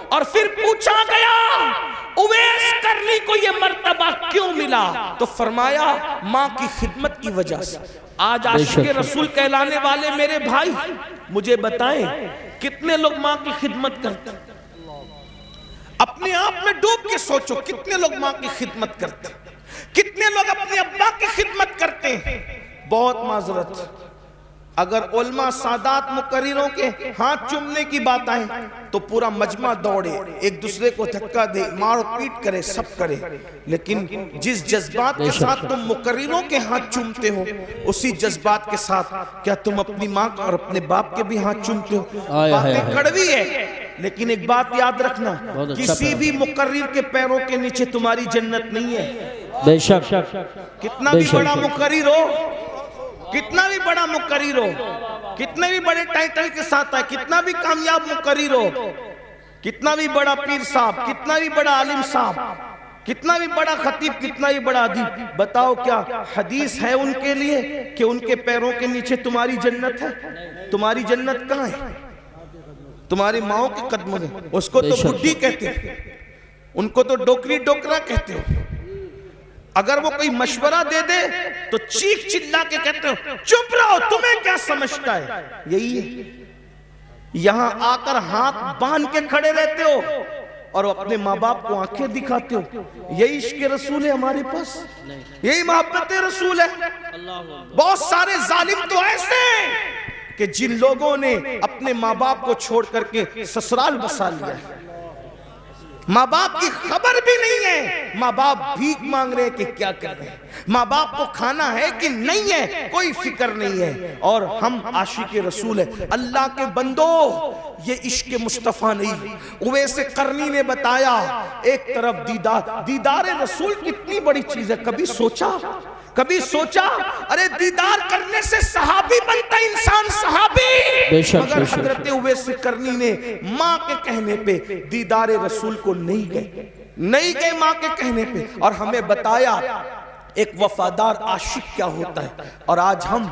اور پھر پوچھا گیا اویس قرنی کو یہ مرتبہ کیوں ملا؟ تو فرمایا ماں کی خدمت کی وجہ سے۔ آج عاشق رسول کہلانے والے میرے بھائی مجھے بتائیں کتنے لوگ ماں کی خدمت کرتے ہیں؟ اپنے آپ میں ڈوب کے سوچو، کتنے لوگ ماں کی خدمت کرتے ہیں؟ کتنے لوگ اپنے ابا کی خدمت کرتے ہیں؟ بہت معذرت، اگر علماء سادات مقرروں کے ہاتھ چومنے کی بات آئے تو پورا مجمع دوڑے، ایک دوسرے کو دھکا دے، مار پیٹ کرے، سب کرے، لیکن جس جذبات کے ساتھ تم مقرروں کے ہاتھ چومتے ہو اسی جذبات کے ساتھ کیا تم اپنی ماں اور اپنے باپ کے بھی ہاتھ چومتے ہو؟ باتیں کڑوی ہے، لیکن ایک بات یاد رکھنا، کسی بھی مقرر کے پیروں کے نیچے تمہاری جنت نہیں ہے۔ بے شک، کتنا بھی بڑا مقرر ہو، کتنا بھی بڑا مقرر ہو، کتنے بھی بڑے ٹائٹل کے ساتھ آئے، کتنا بھی کامیاب مقرر ہو، کتنا بھی بڑا پیر صاحب، کتنا بھی بڑا عالم صاحب، کتنا بھی بڑا خطیب، کتنا بھی بڑا ادیب، بتاؤ کیا حدیث ہے ان کے لیے کہ ان کے پیروں کے نیچے تمہاری جنت ہے؟ تمہاری جنت کہاں ہے؟ تمہاری ماؤں کے قدموں میں. اس کو تو بڈھی کہتے ہیں، ان کو تو ڈوکری ڈوکرا کہتے ہو. اگر وہ کوئی مشورہ دے دے تو چیخ چلا کے کہتے ہو چپ رہو، تمہیں کیا سمجھتا ہے. یہی ہے، یہاں آ کر ہاتھ باندھ کے کھڑے رہتے ہو اور اپنے ماں باپ کو آنکھیں دکھاتے ہو. یہی عشق رسول ہے ہمارے پاس، یہی محبت رسول ہے. بہت سارے ظالم تو ایسے ہیں کہ جن لوگوں نے اپنے ماں باپ کو چھوڑ کر کے سسرال بسا لیا ہے. ماں باپ کی خبر بھی نہیں ہے، ماں باپ بھیک مانگ رہے ہیں کہ کیا کر رہے ہیں، ماں باپ کو کھانا ہے کہ نہیں ہے کوئی فکر نہیں ہے. اور ہم عاشق رسول ہیں. اللہ کے بندو، یہ عشق مصطفیٰ نہیں. اویس قرنی نے بتایا ایک طرف دیدار رسول کتنی بڑی چیز ہے. کبھی سوچا ارے دیدار کرنے سے صحابی بنتا انسان، صحابی. مگر حضرت اویس قرنی نے ماں کے کہنے پہ دیدار رسول کو نہیں گئے ماں کے کہنے پہ، اور ہمیں بتایا ایک وفادار عاشق کیا ہوتا ہے. اور آج ہم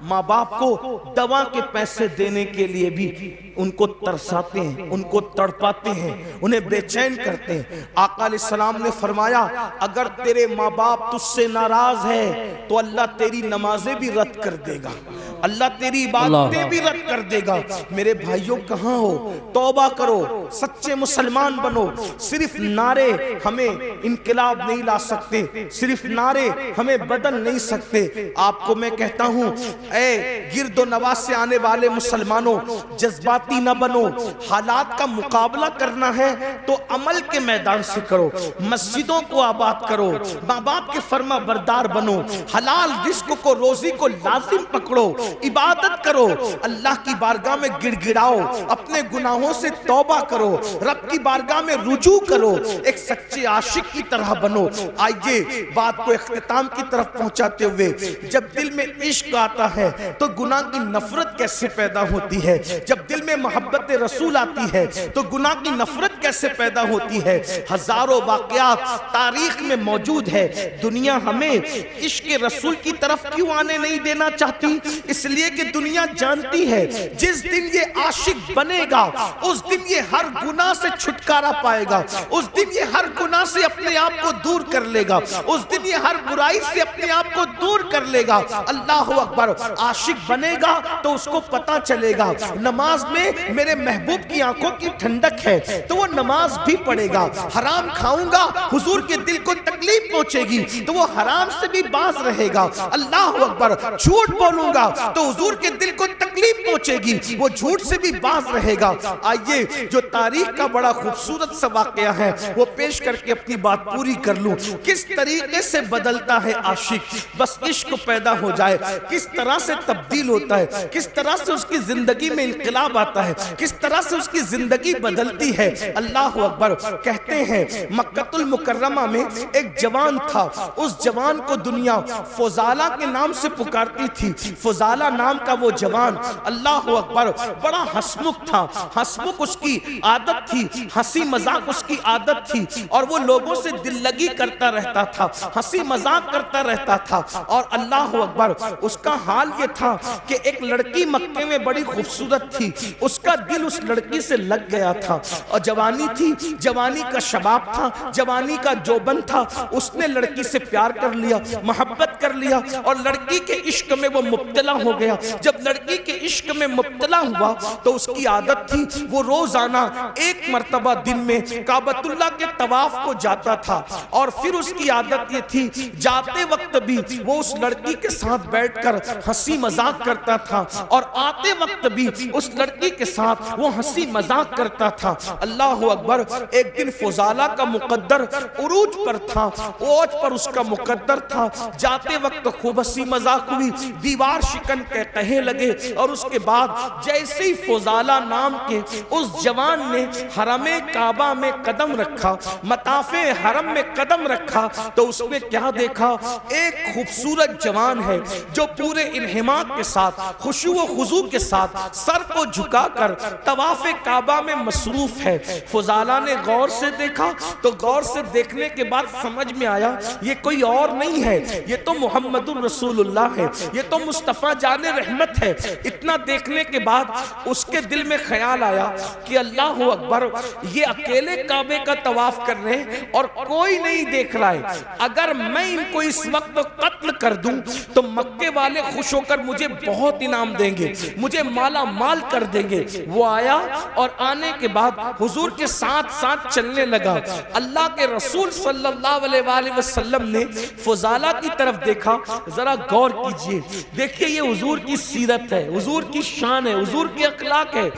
ماں باپ کو دوا کے پیسے دینے کے لیے بھی ان کو ترساتے ہیں، ان کو تڑپاتے ہیں، انہیں بے چین کرتے ہیں. آقا علیہ السلام نے فرمایا اگر تیرے ماں باپ تجھ سے ناراض ہے تو اللہ تیری نمازیں بھی رد کر دے گا، اللہ تیری عبادتیں بھی رد کر دے گا. میرے بھائیوں کہاں ہو؟ توبہ کرو، سچے مسلمان بنو. صرف نعرے ہمیں انقلاب نہیں لا سکتے، صرف نعرے ہمیں بدل نہیں سکتے. آپ کو میں کہتا ہوں اے گرد و نواح سے آنے والے مسلمانوں، جذباتی نہ بنو. حالات کا مقابلہ کرنا ہے تو عمل کے میدان سے کرو. مسجدوں کو آباد کرو، ماں باپ کے فرما بردار بنو، حلال رزق کو، روزی کو لازم پکڑو، عبادت کرو، اللہ کی بارگاہ میں گڑ گڑاؤ، اپنے گناہوں سے توبہ کرو، رب کی بارگاہ میں رجوع کرو، ایک سچے عاشق کی طرح بنو. آئیے بات کو اختتام کی طرف پہنچاتے ہوئے، جب دل میں عشق آتا ہے تو گناہ کی نفرت کیسے پیدا ہوتی ہے؟ جب دل میں محبت رسول آتی ہے تو گناہ کی نفرت کیسے پیدا ہوتی ہے؟ ہزاروں واقعات تاریخ میں موجود ہے. دنیا ہمیں عشق رسول کی طرف کیوں آنے نہیں دینا چاہتی؟ اس لیے کہ دنیا جانتی ہے جس دن یہ عاشق بنے گا اس دن یہ ہر گناہ سے چھٹکارا پائے گا، اس دن یہ ہر گناہ سے اپنے آپ کو دور کر لے گا، اس دن یہ ہر برائی سے اپنے آپ کو دور کر لے گا. اللہ اکبر. عاشق بنے گا تو اس کو پتا چلے گا نماز میں میرے محبوب کی آنکھوں کی ٹھنڈک ہے تو وہ نماز بھی پڑھے گا. حرام کھاؤں گا حضور کے دل کو تکلیف پہنچے گی تو وہ حرام سے بھی باز رہے گا. اللہ اکبر. جھوٹ بولوں گا تو حضور کے دل کو تکلیف پہنچے گی، وہ جھوٹ سے بھی باز رہے گا. آئیے جو تاریخ کا بڑا خوبصورت سا واقعہ ہے وہ پیش کر کے اپنی بات پوری کر لوں. کس طریقے سے بدلتا ہے عاشق بس عشق پیدا ہو جائے، کس طرح سے تبدیل ہوتا ہے، کس طرح سے اس کی زندگی میں انقلاب آتا ہے، کس طرح سے اس کی زندگی بدلتی ہے. اللہ اکبر. کہتے ہیں مکہ المکرمہ میں ایک جوان تھا، اس جوان کو دنیا فضالہ کے نام سے پکارتی تھی. فضالہ نام کا وہ جوان اللہ اکبر بڑا ہسمکھ تھا. ہسمکھ اس کی عادت تھی، ہنسی مذاق اس کی عادت تھی، اور وہ لوگوں سے دل لگی کرتا رہتا تھا، ہنسی مذاق کرتا رہتا تھا. اور اللہ اکبر اس کا حال یہ تھا کہ ایک لڑکی مکے میں بڑی خوبصورت تھی، اس کا دل اس لڑکی سے لگ گیا تھا. اور جوانی تھی، جوانی کا شباب تھا، جوانی کا جوبن تھا. اس نے لڑکی سے پیار کر لیا، محبت کر لیا اور لڑکی کے عشق میں وہ مبتلا ہو گیا. جب لڑکی کے عشق میں مبتلا ہوا تو اس کی عادت تھی وہ روزانہ ایک مرتبہ دن میں کعبۃ اللہ کے طواف کو جاتا تھا. اور پھر اس کی عادت یہ تھی جاتے وقت بھی وہ اس لڑکی کے ساتھ بیٹھ کر ہنسی مذاق کرتا تھا اور آتے وقت بھی اس لڑکی کے ساتھ وہ ہنسی مذاق کرتا تھا. اللہ اکبر. ایک دن فضالہ کا مقدر عروج پر تھا، اوج پر اس کا مقدر تھا. جاتے وقت خوب ہنسی مذاق ہوئی، دیوار شکن کے کہے لگے لگے اور اس کے بعد جیسے ہی فضالہ نام کے اس جوان نے حرم کعبہ میں قدم رکھا، مطاف حرم میں قدم رکھا، تو اس نے کیا دیکھا؟ ایک خوبصورت جوان ہے جو پورے انہماک کے ساتھ، خشوع و خضوع کے ساتھ سر کو جھکا کر طواف کعبہ میں مصروف ہے۔ فضالہ نے غور سے دیکھا تو غور سے دیکھنے کے بعد سمجھ میں آیا یہ کوئی اور نہیں ہے، یہ تو محمد الرسول اللہ ہے، یہ تو مصطفیٰ جان رحمت ہے۔ اتنا دیکھنے کے بعد اس کے دل میں خیال آیا کہ اللہ اکبر، یہ اکیلے کعبے کا طواف کر رہے ہیں اور کوئی نہیں دیکھ رہا ہے، اگر میں ان کو اس وقت قتل کر دوں تو مکے والے خوش ہو کر مجھے بہت انعام دیں گے، مجھے مالا مال کر دیں گے۔ وہ آیا اور آنے کے بعد حضور کے ساتھ ساتھ چلنے لگا۔ اللہ کے رسول صلی اللہ علیہ وآلہ وسلم نے فضالہ کی طرف دیکھا، ذرا غور کیجئے، دیکھیے یہ حضور کی سیرت ہے، حضور کی شان ہے، حضور کی اخلاق ہے۔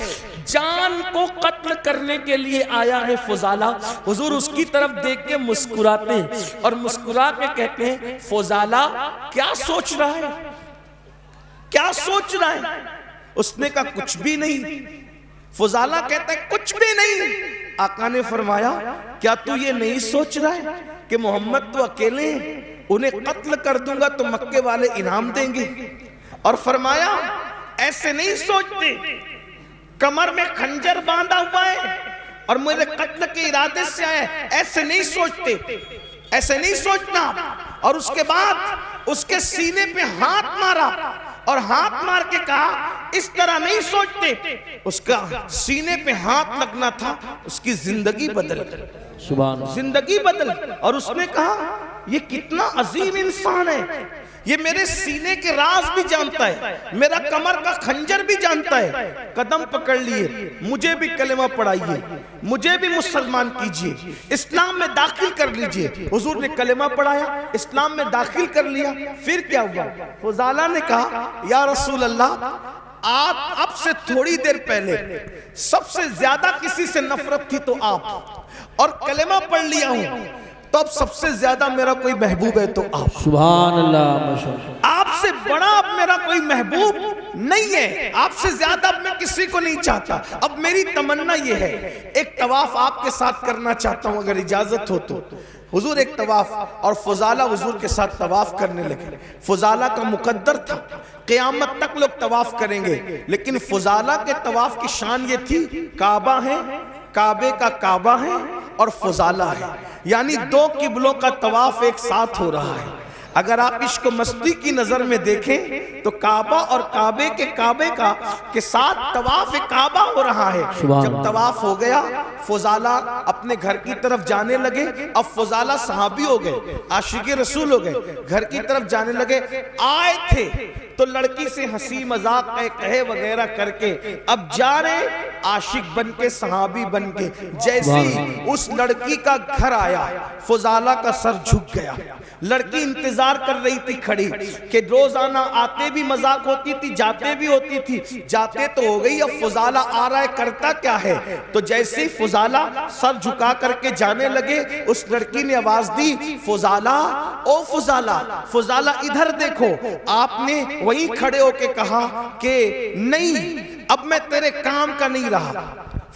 جان کو قتل کرنے کے لیے آیا ہے فضالہ، حضور اس کی طرف دیکھ کے مسکراتے ہیں اور مسکرا کے کہتے ہیں فضالہ کیا سوچ رہا ہے، کیا سوچ رہا ہے؟ اس نے کہا کچھ بھی نہیں۔ فضالہ کہتا ہے کچھ بھی نہیں۔ آقا نے فرمایا کیا تو یہ نہیں سوچ رہا ہے کہ محمد تو اکیلے ہیں، انہیں قتل کر دوں گا تو مکے والے انعام دیں گے؟ اور فرمایا ایسے نہیں سوچتے، کمر میں خنجر باندھا ہوا ہے اور میرے قتل کے ارادے سے آئے، ایسے نہیں سوچتے، ایسے نہیں سوچنا۔ اور اس کے بعد اس کے سینے پہ ہاتھ مارا اور ہاتھ مار کے کہا اس طرح نہیں سوچتے۔ اس کا سینے پہ ہاتھ لگنا تھا، اس کی زندگی بدل، سبحان اللہ، زندگی بدل۔ اور اس نے کہا یہ کتنا عظیم انسان ہے، یہ میرے سینے کے راز بھی جانتا ہے، میرا کمر کا خنجر بھی جانتا ہے۔ قدم پکڑ لیے، مجھے بھی کلمہ پڑھائیے، مجھے بھی مسلمان کیجئے، اسلام میں داخل کر لیجئے۔ حضور نے کلمہ پڑھایا، اسلام میں داخل کر لیا۔ پھر کیا ہوا؟ فضالہ نے کہا یا رسول اللہ، آپ اب سے تھوڑی دیر پہلے سب سے زیادہ کسی سے نفرت تھی تو آپ، اور کلمہ پڑھ لیا ہوں تو اب سب سے زیادہ میرا کوئی محبوب ہے تو آپ۔ سبحان اللہ، ماشاءاللہ، آپ سے بڑا اب میرا کوئی محبوب نہیں ہے، آپ سے زیادہ اب میں کسی کو نہیں چاہتا۔ اب میری تمنا یہ ہے ایک طواف آپ کے ساتھ کرنا چاہتا ہوں اگر اجازت ہو تو۔ حضور ایک طواف، اور فضالہ حضور کے ساتھ طواف کرنے لگے۔ فضالہ کا مقدر تھا قیامت تک لوگ طواف کریں گے، لیکن فضالہ کے طواف کی شان یہ تھی کعبہ ہے، کعبے کا کعبہ ہے اور فضالہ ہے، یعنی دو قبلوں کا طواف ایک ساتھ ہو رہا ہے۔ اگر آپ عشق و مستی کی نظر میں دیکھیں تو کعبہ اور کعبے کے ساتھ طواف کعبہ ہو رہا ہے۔ جب طواف ہو گیا، فضالہ اپنے گھر کی طرف جانے لگے۔ اب فضالہ صحابی ہو گئے، عاشق رسول ہو گئے، گھر کی طرف جانے لگے۔ آئے تھے تو لڑکی سے ہنسی مذاق کہے وغیرہ کر کے اب جا رہے عاشق بن کے، صحابی بن کے۔ جیسی اس لڑکی کا گھر آیا، فضالہ کا سر جھک گیا۔ لڑکی انتظار کر رہی تھی کھڑی کہ روزانہ آتے بھی مذاق ہوتی تھی، جاتے بھی ہوتی تھی، جاتے تو ہو گئی، اب فضالہ آ رہا ہے، کرتا کیا ہے؟ تو جیسے ہی فضالہ سر جھکا کر کے جانے لگے، اس لڑکی نے آواز دی فضالہ، او فضالہ، فضالہ ادھر دیکھو۔ آپ نے وہیں کھڑے ہو کے کہا کہ نہیں، اب میں تیرے کام کا نہیں رہا۔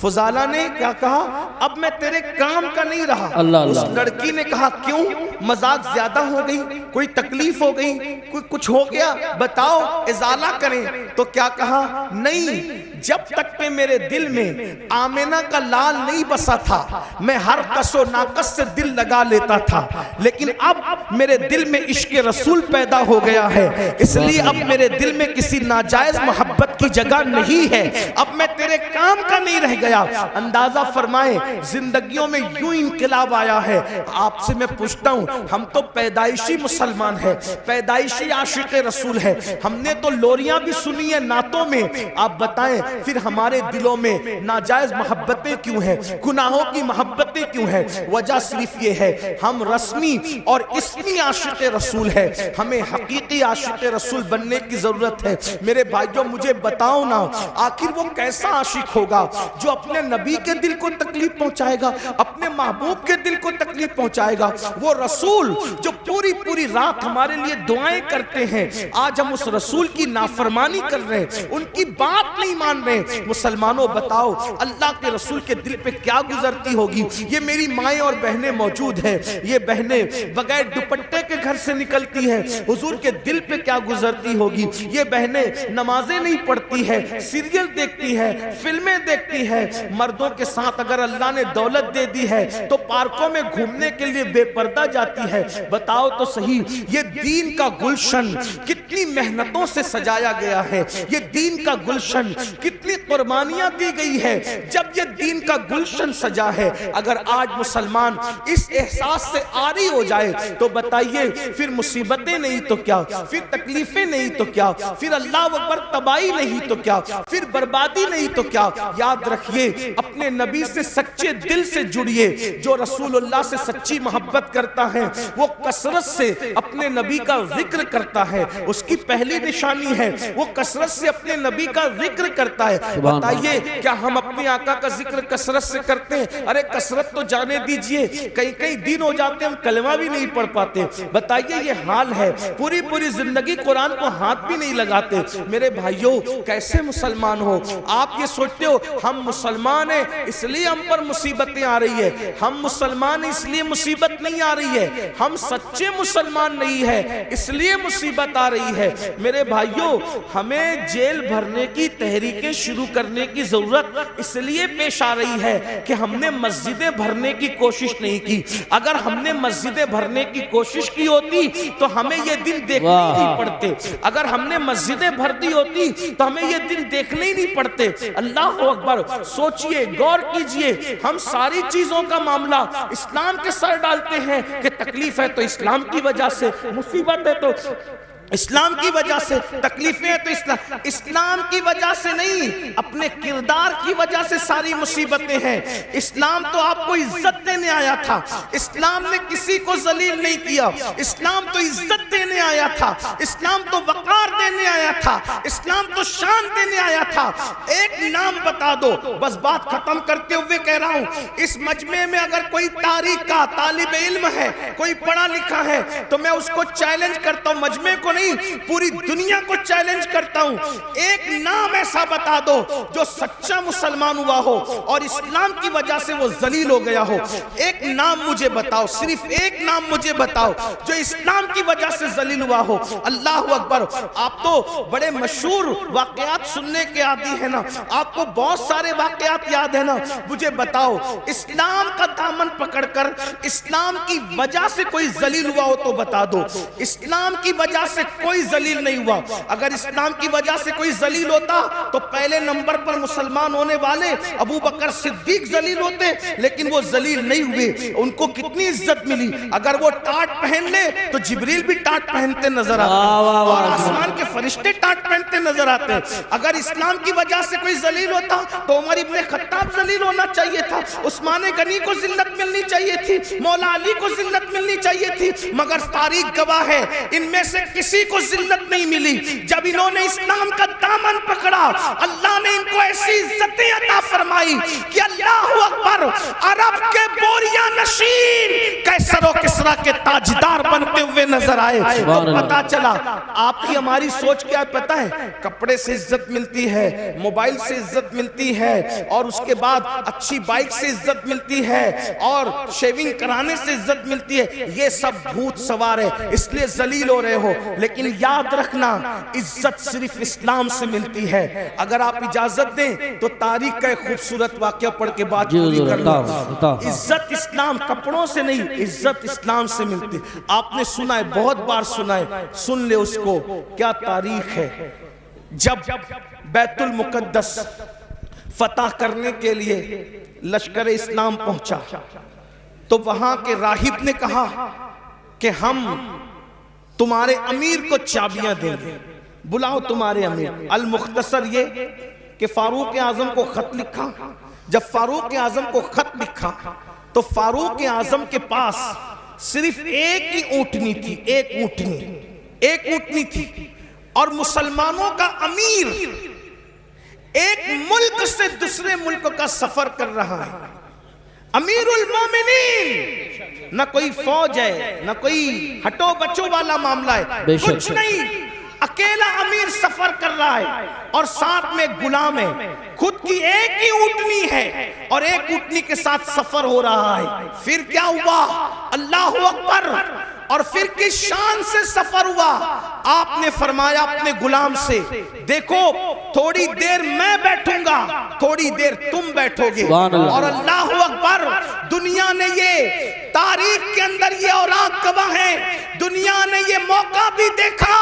فضالہ نے کیا کہا؟ اب میں تیرے کام کا نہیں رہا۔ اس لڑکی نے کہا کیوں؟ مذاق زیادہ ہو گئی، کوئی تکلیف ہو گئی، کوئی کچھ ہو گیا، بتاؤ ازالہ کریں۔ تو کیا کہا؟ نہیں، جب تک کہ میرے دل میں آمنہ کا لال نہیں بسا تھا میں ہر کس و ناقص سے دل لگا لیتا تھا، لیکن اب میرے دل میں عشق رسول پیدا ہو گیا ہے، اس لیے اب میرے دل میں کسی ناجائز محبت کی جگہ نہیں ہے، اب میں تیرے کام کا نہیں رہ گیا۔ اندازہ فرمائیں زندگیوں میں یوں انقلاب آیا ہے۔ آپ سے میں پوچھتا ہوں، ہم تو پیدائشی مسلمان ہیں، پیدائشی عاشق رسول ہیں، ہم نے تو لوریاں بھی سنی ہیں نعتوں میں۔ آپ بتائیں پھر ہمارے دلوں میں ناجائز محبتیں کیوں ہیں، گناہوں کی محبتیں کیوں ہیں؟ وجہ صرف یہ ہے ہم رسمی اور اسمی عاشق رسول ہے، ہمیں حقیقی عاشق رسول بننے کی ضرورت ہے۔ میرے بھائیوں مجھے بتاؤ نا، آخر وہ کیسا عاشق ہوگا جو اپنے نبی کے دل کو تکلیف پہنچائے گا، اپنے محبوب کے دل کو تکلیف پہنچائے گا؟ وہ رسول جو پوری پوری رات ہمارے لیے دعائیں کرتے ہیں، آج ہم اس رسول کی نافرمانی کر رہے ہیں، ان کی بات نہیں مان رہے۔ مسلمانوں بتاؤ اللہ کے رسول کے دل پہ کیا گزرتی ہوگی؟ یہ میری مائیں اور بہنیں موجود ہیں، یہ بہنیں بغیر دوپٹے کے گھر سے نکلتی ہیں، حضور کے دل پہ کیا گزرتی ہوگی؟ یہ بہنیں نمازیں نہیں پڑھتی ہے، سیریل دیکھتی ہے، فلمیں دیکھتی ہے، مردوں کے ساتھ اگر اللہ نے دولت دے دی ہے تو پارکوں میں گھومنے کے لیے بے پردہ جاتی ہے۔ بتاؤ تو صحیح، یہ دین کا گلشن کتنی محنتوں سے سجایا گیا ہے، یہ دین کا گلشن کتنی قربانیاں دی گئی ہے جب یہ دین کا گلشن سجا ہے۔ اگر آج مسلمان اس احساس سے عاری ہو جائے تو بتائیے پھر مصیبتیں نہیں تو کیا، پھر تکلیفیں نہیں تو کیا، پھر اللہ اکبر تباہی نہیں تو کیا، پھر بربادی نہیں تو کیا؟ یاد رکھیے اپنے نبی سے سچے دل سے جڑیے۔ جو رسول اللہ سے سچی محبت کرتا ہے وہ کثرت سے اپنے نبی کا ذکر کرتا ہے، اس کی پہلی نشانی ہے وہ کثرت سے اپنے نبی کا ذکر کرتا ہے۔ بتائیے کیا ہم اپنے آقا کا ذکر کثرت سے کرتے ہیں؟ ارے کثرت تو جانے دیجئے، کئی کئی دن ہو جاتے ہیں ہم کلمہ بھی نہیں پڑھ پاتے۔ بتائیے یہ حال ہے، پوری پوری زندگی قرآن کو ہاتھ بھی نہیں لگاتے۔ میرے بھائیوں کیسے مسلمان ہو آپ؟ یہ سوچتے ہو ہم مسلمان ہیں اس لیے ہم پر مصیبتیں آ رہی ہے؟ ہم مسلمان ہیں اس لیے مصیبت نہیں آ رہی ہے، ہم سچے مسلمان نہیں ہے اس لیے مصیبت آ رہی ہے۔ میرے بھائیوں ہمیں جیل بھرنے کی تحریکیں شروع کرنے کی ضرورت اس لیے پیش آ رہی ہے کہ ہم نے مسجدیں بھرنے کی کوشش نہیں کی۔ اگر ہم نے مسجدیں بھرنے کی کوشش کی ہوتی تو ہمیں یہ دن دیکھنے ہی نہیں پڑتے، اگر ہم نے مسجدیں بھر دی ہوتی تو ہمیں یہ دن دیکھنے ہی نہیں پڑتے۔ اللہ اکبر، سوچئے غور کیجئے، ہم ساری چیزوں کا معاملہ اسلام کے سر ڈالتے ہیں کہ تکلیف ہے تو اسلام کی وجہ سے، مصیبت ہے تو اسلام کی وجہ سے، تکلیفیں تو اسلام کی وجہ سے نہیں، اپنے کردار کی وجہ سے ساری مصیبتیں ہیں۔ اسلام تو آپ کو عزت دینے آیا تھا، اسلام نے کسی کو ذلیل نہیں کیا، اسلام تو عزت دینے آیا تھا، اسلام تو وقار دینے آیا تھا، اسلام تو شان دینے آیا تھا۔ ایک نام بتا دو، بس بات ختم کرتے ہوئے کہہ رہا ہوں، اس مجمع میں اگر کوئی تاریخ کا طالب علم ہے، کوئی پڑھا لکھا ہے تو میں اس کو چیلنج کرتا ہوں، مجمع کو پوری دنیا کو چیلنج کرتا ہوں، ایک نام ایسا بتا دو جو سچا مسلمان ہوا ہو اور اسلام کی وجہ سے وہ ذلیل ہو گیا ہو۔ ایک نام مجھے بتاؤ، صرف ایک نام مجھے بتاؤ جو اسلام کی وجہ سے ذلیل ہوا ہو۔ اللہ اکبر، آپ تو بڑے مشہور واقعات سننے کے عادی ہیں نا، آپ کو بہت سارے واقعات یاد ہیں نا، مجھے بتاؤ اسلام کا دامن پکڑ کر اسلام کی وجہ سے کوئی ذلیل ہوا ہو تو بتا دو۔ اسلام کی وجہ سے کوئی ذلیل نہیں ہوا۔ اگر اسلام کی وجہ سے کوئی ذلیل ہوتا تو پہلے نمبر پر مسلمان ہونے والے ابو بکر صدیق ذلیل ہوتے، لیکن وہ ذلیل نہیں ہوئے، ان کو کتنی عزت ملی۔ اگر وہ ٹاٹ پہن لے تو جبریل بھی ٹاٹ پہنتے نظر آتے اور آسمان کے فرشتے ٹاٹ پہنتے نظر آتے۔ اگر اسلام کی وجہ سے کوئی ذلیل ہوتا تو عمر ابن خطاب ذلیل ہونا چاہیے تھا، عثمان غنی کو ذلت ملنی چاہیے تھی، مولا علی کو ذلت ملنی چاہیے تھی، مگر تاریخ گواہ ہے ان میں سے کسی کو ذلت نہیں ملی۔ جب انہوں نے اسلام کا دامن پکڑا اللہ نے ان کو ایسی عزتیں عطا فرمائی کہ اللہ اکبر، عرب کے بوریا نشین قیصر و کسریٰ کے تاجدار بنتے ہوئے نظر آئے۔ تو پتا چلا آپ کی ہماری سوچ کیا پتا ہے؟ کپڑے سے عزت ملتی ہے، موبائل سے عزت ملتی ہے، اور اس کے بعد اچھی بائک سے عزت ملتی ہے، اور شیونگ کرانے سے عزت ملتی ہے۔ یہ سب بھوت سوار ہے، اس لیے ذلیل ہو رہے ہو۔ لیکن یاد رکھنا عزت صرف اسلام سے ملتی ہے۔ اگر آپ اجازت دیں تو تاریخ کا ایک خوبصورت واقعہ پڑھ کے بات پوری کر لوں۔ عزت اسلام کپڑوں سے نہیں، عزت اسلام سے ملتی۔ آپ نے سنا ہے، بہت بار سنا ہے، سن لے اس کو، کیا تاریخ ہے۔ جب بیت المقدس فتح کرنے کے لیے لشکر اسلام پہنچا تو وہاں کے راہب نے کہا کہ ہم تمہارے امیر کو چابیاں دیں گے، بلاؤ تمہارے امیر۔ المختصر یہ کہ فاروق اعظم کو خط لکھا. جب فاروق اعظم کو خط لکھا تو فاروق اعظم کے پاس صرف ایک ہی اونٹنی تھی, ایک اونٹنی تھی, اور مسلمانوں کا امیر ایک ملک سے دوسرے ملک کا سفر کر رہا ہے. امیر المومنین, نہ کوئی فوج ہے, نہ کوئی ہٹو بچو والا معاملہ ہے, کچھ نہیں, اکیلا امیر سفر کر رہا ہے اور ساتھ میں غلام ہے. خود کی ایک ہی اونٹنی ہے اور ایک اونٹنی کے ساتھ سفر ہو رہا ہے. پھر کیا ہوا؟ اللہ اکبر. اور پھر کس شان سے سفر ہوا؟ آپ نے فرمایا اپنے غلام سے, دیکھو تھوڑی دیر میں بیٹھوں گا, تھوڑی دیر تم بیٹھو گے. اور اللہ اکبر, دنیا نے یہ تاریخ کے اندر یہ اوراق گواہ ہیں, دنیا نے یہ موقع بھی دیکھا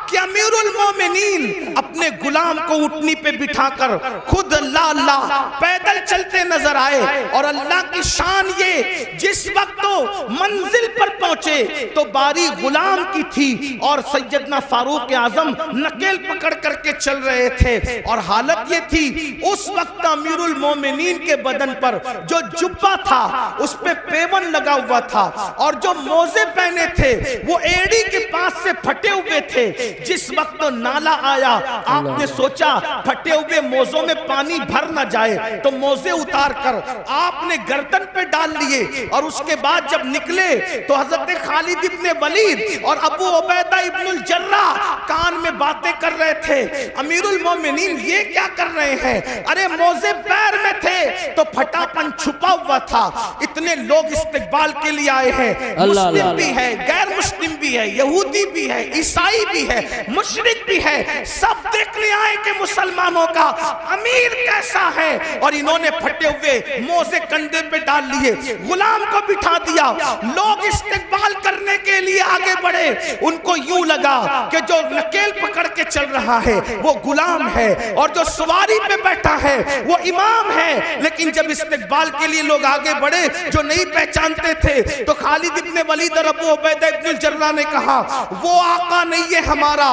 کہ امیر المومنین اپنے غلام کو اونٹنی پہ بٹھا کر خود اللہ پیدل چلتے نظر آئے. اور اللہ کی شان یہ, جس وقت تو منزل پر پہنچے تو باری غلام کی تھی اور سیدنا فاروق اعظم نکیل پکڑ کر کے چل رہے تھے. اور حالت یہ تھی اس وقت امیر المومنین کے بدن پر جو جبہ تھا اس پہ پیون لگا ہوا تھا, اور جو موزے پہنے تھے وہ ایڑی کے پاس سے پھٹے ہوئے تھے. جس وقت نالا آیا آپ نے سوچا پھٹے ہوئے موزوں میں پانی بھر نہ جائے تو موزے اتار کر آپ نے گردن پہ ڈال لیے. اور اس کے بعد جب نکلے تو حضرت خالد ابن ولید اور ابو عبیدہ ابن الجراح کان میں باتیں کر رہے تھے. امیر المومنین یہ کیا کر رہے ہیں؟ ارے موزے پیر میں تھے تو پھٹا پن چھپا ہوا تھا. اتنے لوگ استقبال کے لیے آئے ہیں, مسلم بھی ہے, غیر مسلم بھی ہے, یہودی بھی ہے, عیسائی بھی ہے, مشرک بھی ہے, سب دیکھنے آئے کہ مسلمانوں کا امیر کیسا ہے. اور انہوں نے پھٹے ہوئے موزے کندھے پہ ڈال لیے, غلام کو بٹھا دیا. لوگ استقبال کرنے کے لیے آگے بڑھے. ان کو یوں لگا کہ جو نکیل پکڑ کے چل رہا ہے وہ غلام ہے اور جو سواری پہ بیٹھا ہے وہ امام ہے. لیکن جب استقبال کے لیے لوگ آگے بڑھے جو نہیں پہچانتے تھے تو خالد ابن ولید اور ابو عبیدہ ابن الجراح نے کہا وہ آقا نہیں ہے ہمارا,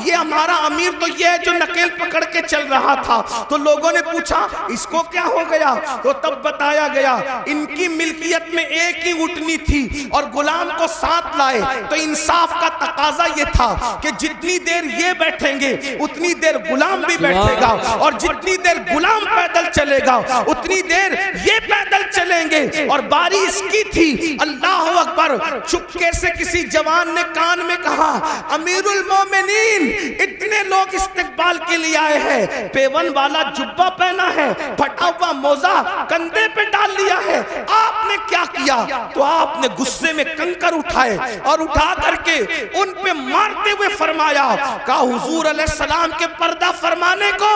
یہ ہمارا امیر تو یہ ہے جو نکیل پکڑ کے چل رہا تھا. تو لوگوں نے پوچھا اس کو کیا ہو گیا؟ تو تب بتایا گیا ان کی ملکیت میں ایک ہی اونٹنی تھی اور غلام کو ساتھ لائے. تو انصاف کا تقاضا یہ تھا کہ جتنی دیر یہ بیٹھیں گے اتنی دیر غلام بھی بیٹھے گا, اور جتنی دیر غلام پیدل چلے گا اتنی دیر یہ پیدل چلیں گے. اور باری اس کی تھی, اللہ اکبر, چپکے سے کسی جوان نے کان میں کہا امیر المومنین اتنے لوگ استقبال کے لیے آئے ہیں, پیون والا جبہ پہنا ہے, پھٹا ہوا موزہ کندھے پہ ڈال لیا ہے, آپ نے کیا کیا؟ تو آپ نے غصے میں کنکر اٹھائے اور اٹھا کر کے ان پہ مارتے ہوئے فرمایا کہا حضور علیہ السلام کے پردہ فرمانے کو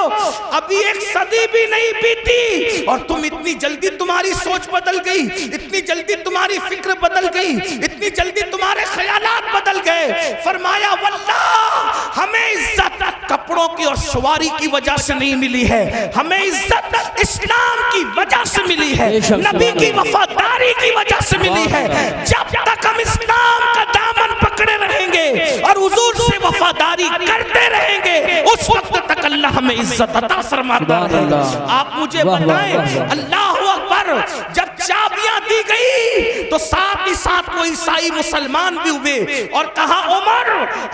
ابھی ایک صدی بھی نہیں بیتی اور تم اتنی جلدی تمہاری سوچ بدل گئی, اتنی جلدی تمہاری فکر بدل گئی, اتنی جلدی تمہارے خیالات بدل گئے. فرمایا واللہ ہمیں عزت کپڑوں کی اور سواری کی وجہ سے نہیں ملی ہے, ہمیں عزت اسلام کی وجہ سے ملی ہے, نبی کی وفاداری کی وجہ سے ملی ہے. جب تک ہم اسلام کا دامن پکڑے رہیں گے اور حضور سے وفاداری کرتے رہیں گے اس وقت تک اللہ ہمیں عزت عطا فرماتا رہے گا. آپ مجھے بتائیں, اللہ اکبر, جب چابیاں دی گئی تو ساتھ ہی ساتھ وہ عیسائی مسلمان بھی ہوئے اور کہا عمر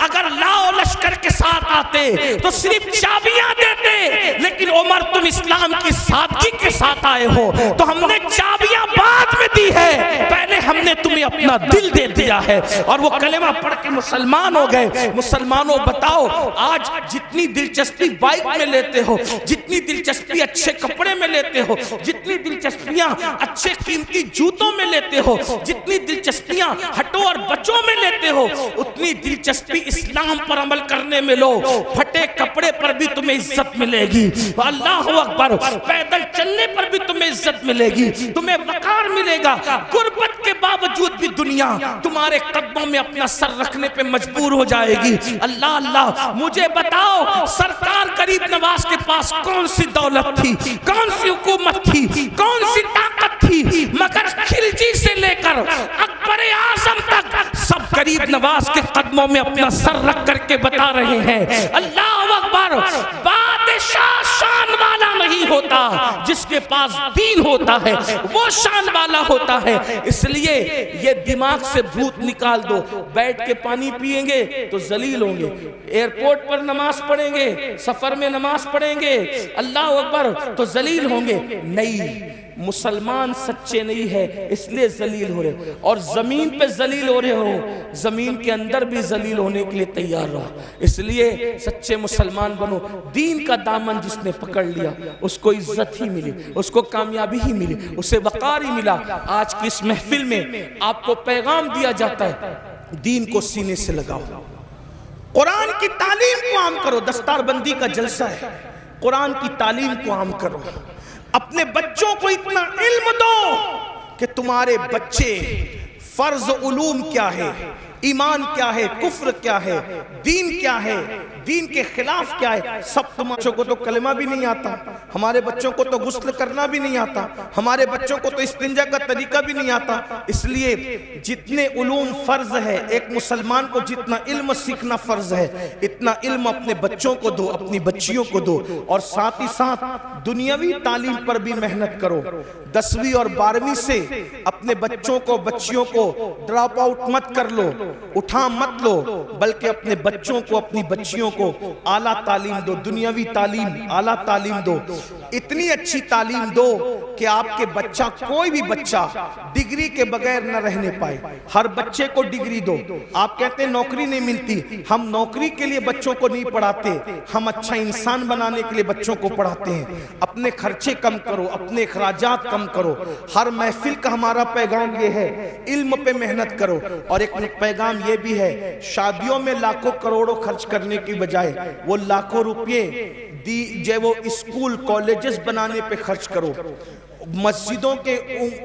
اگر لاؤ لشکر کے ساتھ آتے تو صرف چابیاں دیتے, لیکن عمر تم اسلام کی سادگی کے ساتھ آئے ہو تو ہم نے چابیاں بعد میں دی ہے, پہلے ہم نے تمہیں اپنا دل دے دیا ہے. اور وہ کلمہ پڑھ کے مسلمان ہو گئے. مسلمانوں بتاؤ آج جتنی دلچسپی بائک میں لیتے ہو, جتنی دلچسپی اچھے کپڑے میں لیتے ہو, جتنی دلچسپیاں اچھے قیمتی جوتوں میں لیتے ہو, جتنی دلچسپیاں ہٹو اور بچوں میں لیتے ہو, اتنی دلچسپی اسلام پر عمل کرنے میں لو. پھٹے کپڑے پر بھی تمہیں عزت ملے گی, اللہ اکبر, پیدل چلنے پر بھی تمہیں عزت ملے گی, تمہیں وقار ملے گا. غربت کے باوجود بھی دنیا تمہارے قدموں میں اپنا سر رکھنے پہ مجبور ہو جائے گی. اللہ اللہ, مجھے بتاؤ سرکار غریب نواز کے پاس کون سی دولت تھی, کون سی حکومت تھی, کون سی طاقت تھی, مگر خلجی سے لے کر اکبر اعظم تک سب غریب نواز کے قدموں میں اپنا سر رکھ کر کے بتا رہے ہیں اللہ اکبر. بادشاہ شان والا ہوتا، جس کے پاس دین ہوتا ہے وہ شان والا ہوتا ہے۔ اس لیے یہ دماغ سے بھوت نکال دو، بیٹھ کے پانی پیئیں گے تو ذلیل ہوں گے، ایئرپورٹ پر نماز پڑھیں گے، سفر میں نماز پڑھیں گے، اللہ اکبر تو ذلیل ہوں گے۔ نہیں، مسلمان سچے نہیں ہے اس لیے ذلیل ہو رہے، اور زمین پہ ذلیل ہو رہے ہو، زمین کے اندر بھی ذلیل ہونے کے لیے تیار رہو۔ اس لیے سچے مسلمان بنو، دین کا دامن جس نے پکڑ لیا اس کو عزت ہی ملی، اس کو کامیابی ہی ملی، اسے وقار ہی ملا۔ آج کی اس محفل میں آپ کو پیغام دیا جاتا ہے، دین کو سینے سے لگاؤ، قرآن کی تعلیم کو عام کرو۔ دستار بندی کا جلسہ ہے، قرآن کی تعلیم کو عام کرو، اپنے بچوں کو اتنا علم دو کہ تمہارے بچے فرض علوم کیا ہے، ایمان کیا ہے، کفر کیا ہے، دین کیا ہے، دین کے خلاف کیا ہے۔ سب تمہارے بچوں کو تو کلمہ بھی نہیں آتا، ہمارے بچوں کو تو غسل کرنا بھی نہیں آتا، ہمارے بچوں کو تو استنجا کا طریقہ بھی نہیں آتا۔ اس لیے جتنے علوم فرض ہے، ایک مسلمان کو جتنا علم سیکھنا فرض ہے، اتنا علم اپنے بچوں کو دو، اپنی بچیوں کو دو، اور ساتھ ہی ساتھ دنیاوی تعلیم پر بھی محنت کرو۔ 10ویں اور 12ویں سے اپنے بچوں کو بچیوں کو ڈراپ آؤٹ مت کر لو، اٹھا مت لو، بلکہ اپنے بچوں کو اپنی بچیوں کو اعلیٰ تعلیم دو، دنیاوی تعلیم اعلیٰ تعلیم دو، اتنی اچھی تعلیم دو کہ آپ کے بچہ، کوئی بھی بچہ ڈگری کے بغیر نہ رہنے پائے۔ ہر بچے کو ڈگری دو۔ آپ کہتے ہیں نوکری نہیں ملتی، ہم نوکری کے لیے بچوں کو نہیں پڑھاتے، ہم اچھا انسان بنانے کے لیے بچوں کو پڑھاتے ہیں۔ اپنے خرچے کم کرو، اپنے اخراجات کم کرو۔ ہر محفل کا ہمارا پیغام یہ ہے، علم پہ محنت کرو۔ اور ایک پیغام یہ بھی ہے، شادیوں میں لاکھوں کروڑوں خرچ کرنے کی بجائے وہ لاکھوں روپے وہ اسکول کالجز بنانے پہ خرچ کرو۔ مسجدوں کے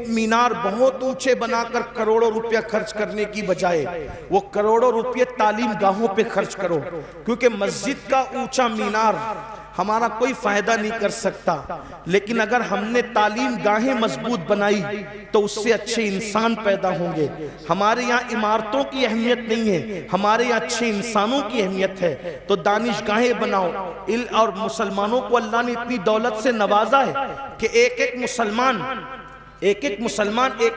مینار بہت اونچے بنا کر کروڑوں روپیہ خرچ کرنے کی بجائے وہ کروڑوں روپیہ تعلیم گاہوں پہ خرچ کرو، کیونکہ مسجد کا اونچا مینار ہمارا کوئی فائدہ نہیں کر سکتا، لیکن اگر ہم نے تعلیم گاہیں مضبوط بنائی تو اس سے اچھے انسان پیدا ہوں گے۔ ہمارے یہاں عمارتوں کی اہمیت نہیں ہے، ہمارے یہاں اچھے انسانوں کی اہمیت ہے۔ تو دانشگاہیں بناؤ، اور مسلمانوں کو اللہ نے اتنی دولت سے نوازا ہے کہ ایک ایک مسلمان ایک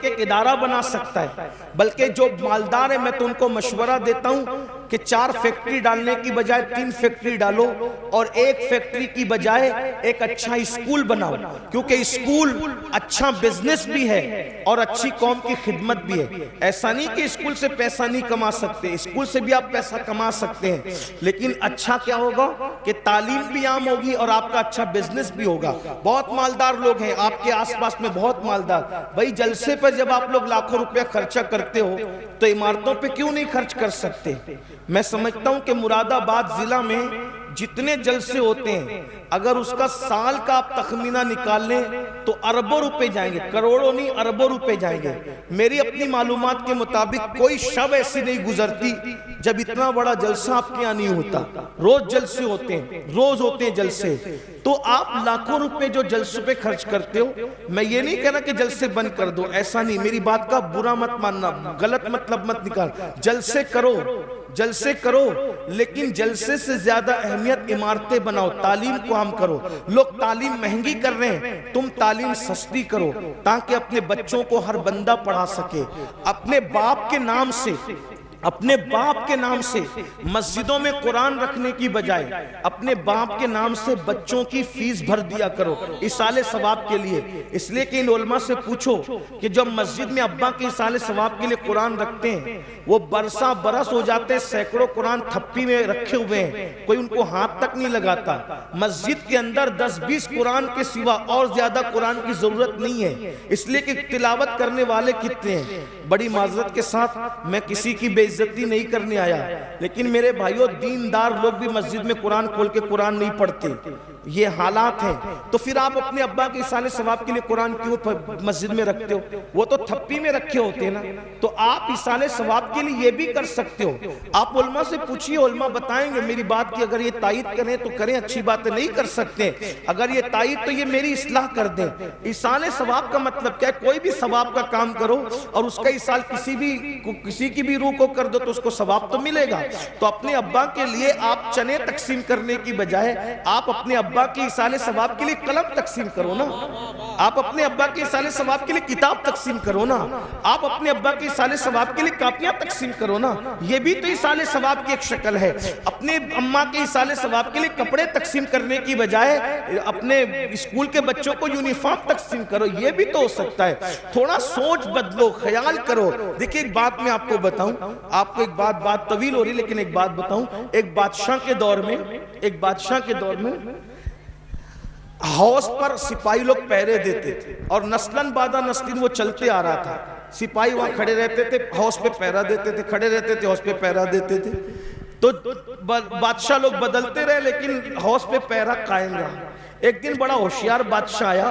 ایک ادارہ بنا سکتا ہے۔ بلکہ جو مالدار ہیں میں تو ان کو مشورہ دیتا ہوں کہ 4 فیکٹری ڈالنے کی بجائے 3 فیکٹری ڈالو، اور 1 فیکٹری کی بجائے ایک اچھا اسکول بناؤ، کیونکہ اسکول اچھا بزنس بھی ہے اور اچھی قوم کی خدمت بھی ہے۔ ایسا نہیں کہ اسکول سے پیسہ نہیں کما سکتے، اسکول سے بھی آپ پیسہ کما سکتے ہیں، لیکن اچھا کیا ہوگا کہ تعلیم بھی عام ہوگی اور آپ کا اچھا بزنس بھی ہوگا۔ بہت مالدار لوگ ہیں آپ کے آس پاس میں، بہت مالدار۔ بھائی جلسے پر جب آپ لوگ لاکھوں روپیہ خرچہ کرتے ہو تو عمارتوں پہ کیوں نہیں خرچ کر سکتے؟ میں سمجھتا ہوں کہ مراد آباد ضلع میں جتنے جلسے ہوتے ہیں، اگر اس کا سال کا آپ تخمینہ نکال لیں تو اربوں روپے جائیں گے، کروڑوں نہیں اربوں روپے جائیں گے۔ میری اپنی معلومات کے مطابق کوئی شب ایسی نہیں گزرتی جب اتنا بڑا جلسہ آپ کے یہاں نہیں ہوتا۔ روز جلسے ہوتے ہیں، روز ہوتے ہیں جلسے۔ تو آپ لاکھوں روپے جو جلسوں پہ خرچ کرتے ہو، میں یہ نہیں کہہ رہا کہ جلسے بند کر دو، ایسا نہیں، میری بات کا برا مت ماننا، غلط مطلب مت نکال۔ جلسے کرو، جلسے کرو، لیکن جلسے سے زیادہ اہمیت عمارتیں بناؤ، تعلیم کو عام کرو۔ لوگ تعلیم مہنگی کر رہے ہیں، تم تعلیم سستی کرو تاکہ اپنے بچوں کو ہر بندہ پڑھا سکے۔ اپنے باپ کے نام سے مسجدوں میں قرآن رکھنے کی بجائے اپنے باپ کے نام سے بچوں کی فیس بھر دیا کرو ایصال ثواب کے لیے۔ اس لیے کہ ان علماء سے پوچھو کہ جب مسجد میں ابا کے ایصال ثواب کے لیے قرآن رکھتے ہیں، وہ برسا برس ہو جاتے ہیں، سینکڑوں قرآن تھپی میں رکھے ہوئے ہیں، کوئی ان کو ہاتھ تک نہیں لگاتا۔ مسجد کے اندر 10-20 قرآن کے سوا اور زیادہ قرآن کی ضرورت نہیں ہے، اس لیے کہ تلاوت کرنے والے کتنے ہیں۔ بڑی معذرت کے ساتھ میں کسی کی بے عزتی نہیں کرنے آیا، لیکن میرے بھائیوں دیندار لوگ بھی مسجد میں قرآن کھول کے قرآن نہیں پڑھتے، یہ حالات ہیں۔ تو پھر آپ اپنے ابا کے ایصال ثواب کے لیے قرآن کیوں مسجد میں رکھتے ہو؟ وہ تو تھپی میں رکھے ہوتے ہیں نا۔ تو آپ ایصال ثواب کے لیے یہ بھی کر سکتے ہو۔ آپ علماء سے پوچھئے، علماء بتائیں گے میری بات کی، اگر یہ تائید کریں تو کریں، اچھی باتیں نہیں کر سکتے، اگر یہ تائید تو یہ میری اصلاح کر دیں۔ ایصال ثواب کا مطلب کیا ہے؟ کوئی بھی ثواب کا کام کرو اور اس کا ایصال کسی کی بھی روح کو کر دو تو اس کو ثواب تو ملے گا. تو اپنے ابا کے لیے آپ چنے تقسیم کرنے کی بجائے آپ اپنے ابا کی ایصال ثواب کے لیے قلم تقسیم کرو نا. آپ اپنے ابا کی ایصال ثواب کے لیے کتاب تقسیم کرو نا. آپ اپنے ابا کی ایصال ثواب کے لیے کاپیاں تقسیم کرو نا. یہ بھی تو ایصال ثواب کی ایک شکل ہے. اپنے اماں کے ایصال ثواب کے لیے کپڑے تقسیم کرنے کی بجائے اپنے اسکول کے بچوں کو یونیفارم تقسیم کرو. یہ بھی تو ہو سکتا ہے. تھوڑا سوچ بدلو, خیال کرو. دیکھیں ایک بات میں آپ کو بتاؤں, آپ کو ایک بات طویل ہو رہی لیکن ایک بات بتاؤں. ایک بادشاہ کے دور میں حوض پر سپاہی لوگ پہرے دیتے تھے اور نسلاً بعد نسلیں وہ چلتے آ رہا تھا. سپاہی وہاں کھڑے رہتے تھے, حوض پہ پہرا دیتے تھے, کھڑے رہتے تھے, حوض پہ پہرا دیتے تھے. تو بادشاہ لوگ بدلتے رہے لیکن حوض پہ پہرا قائم رہا. ایک دن بڑا ہوشیار بادشاہ آیا.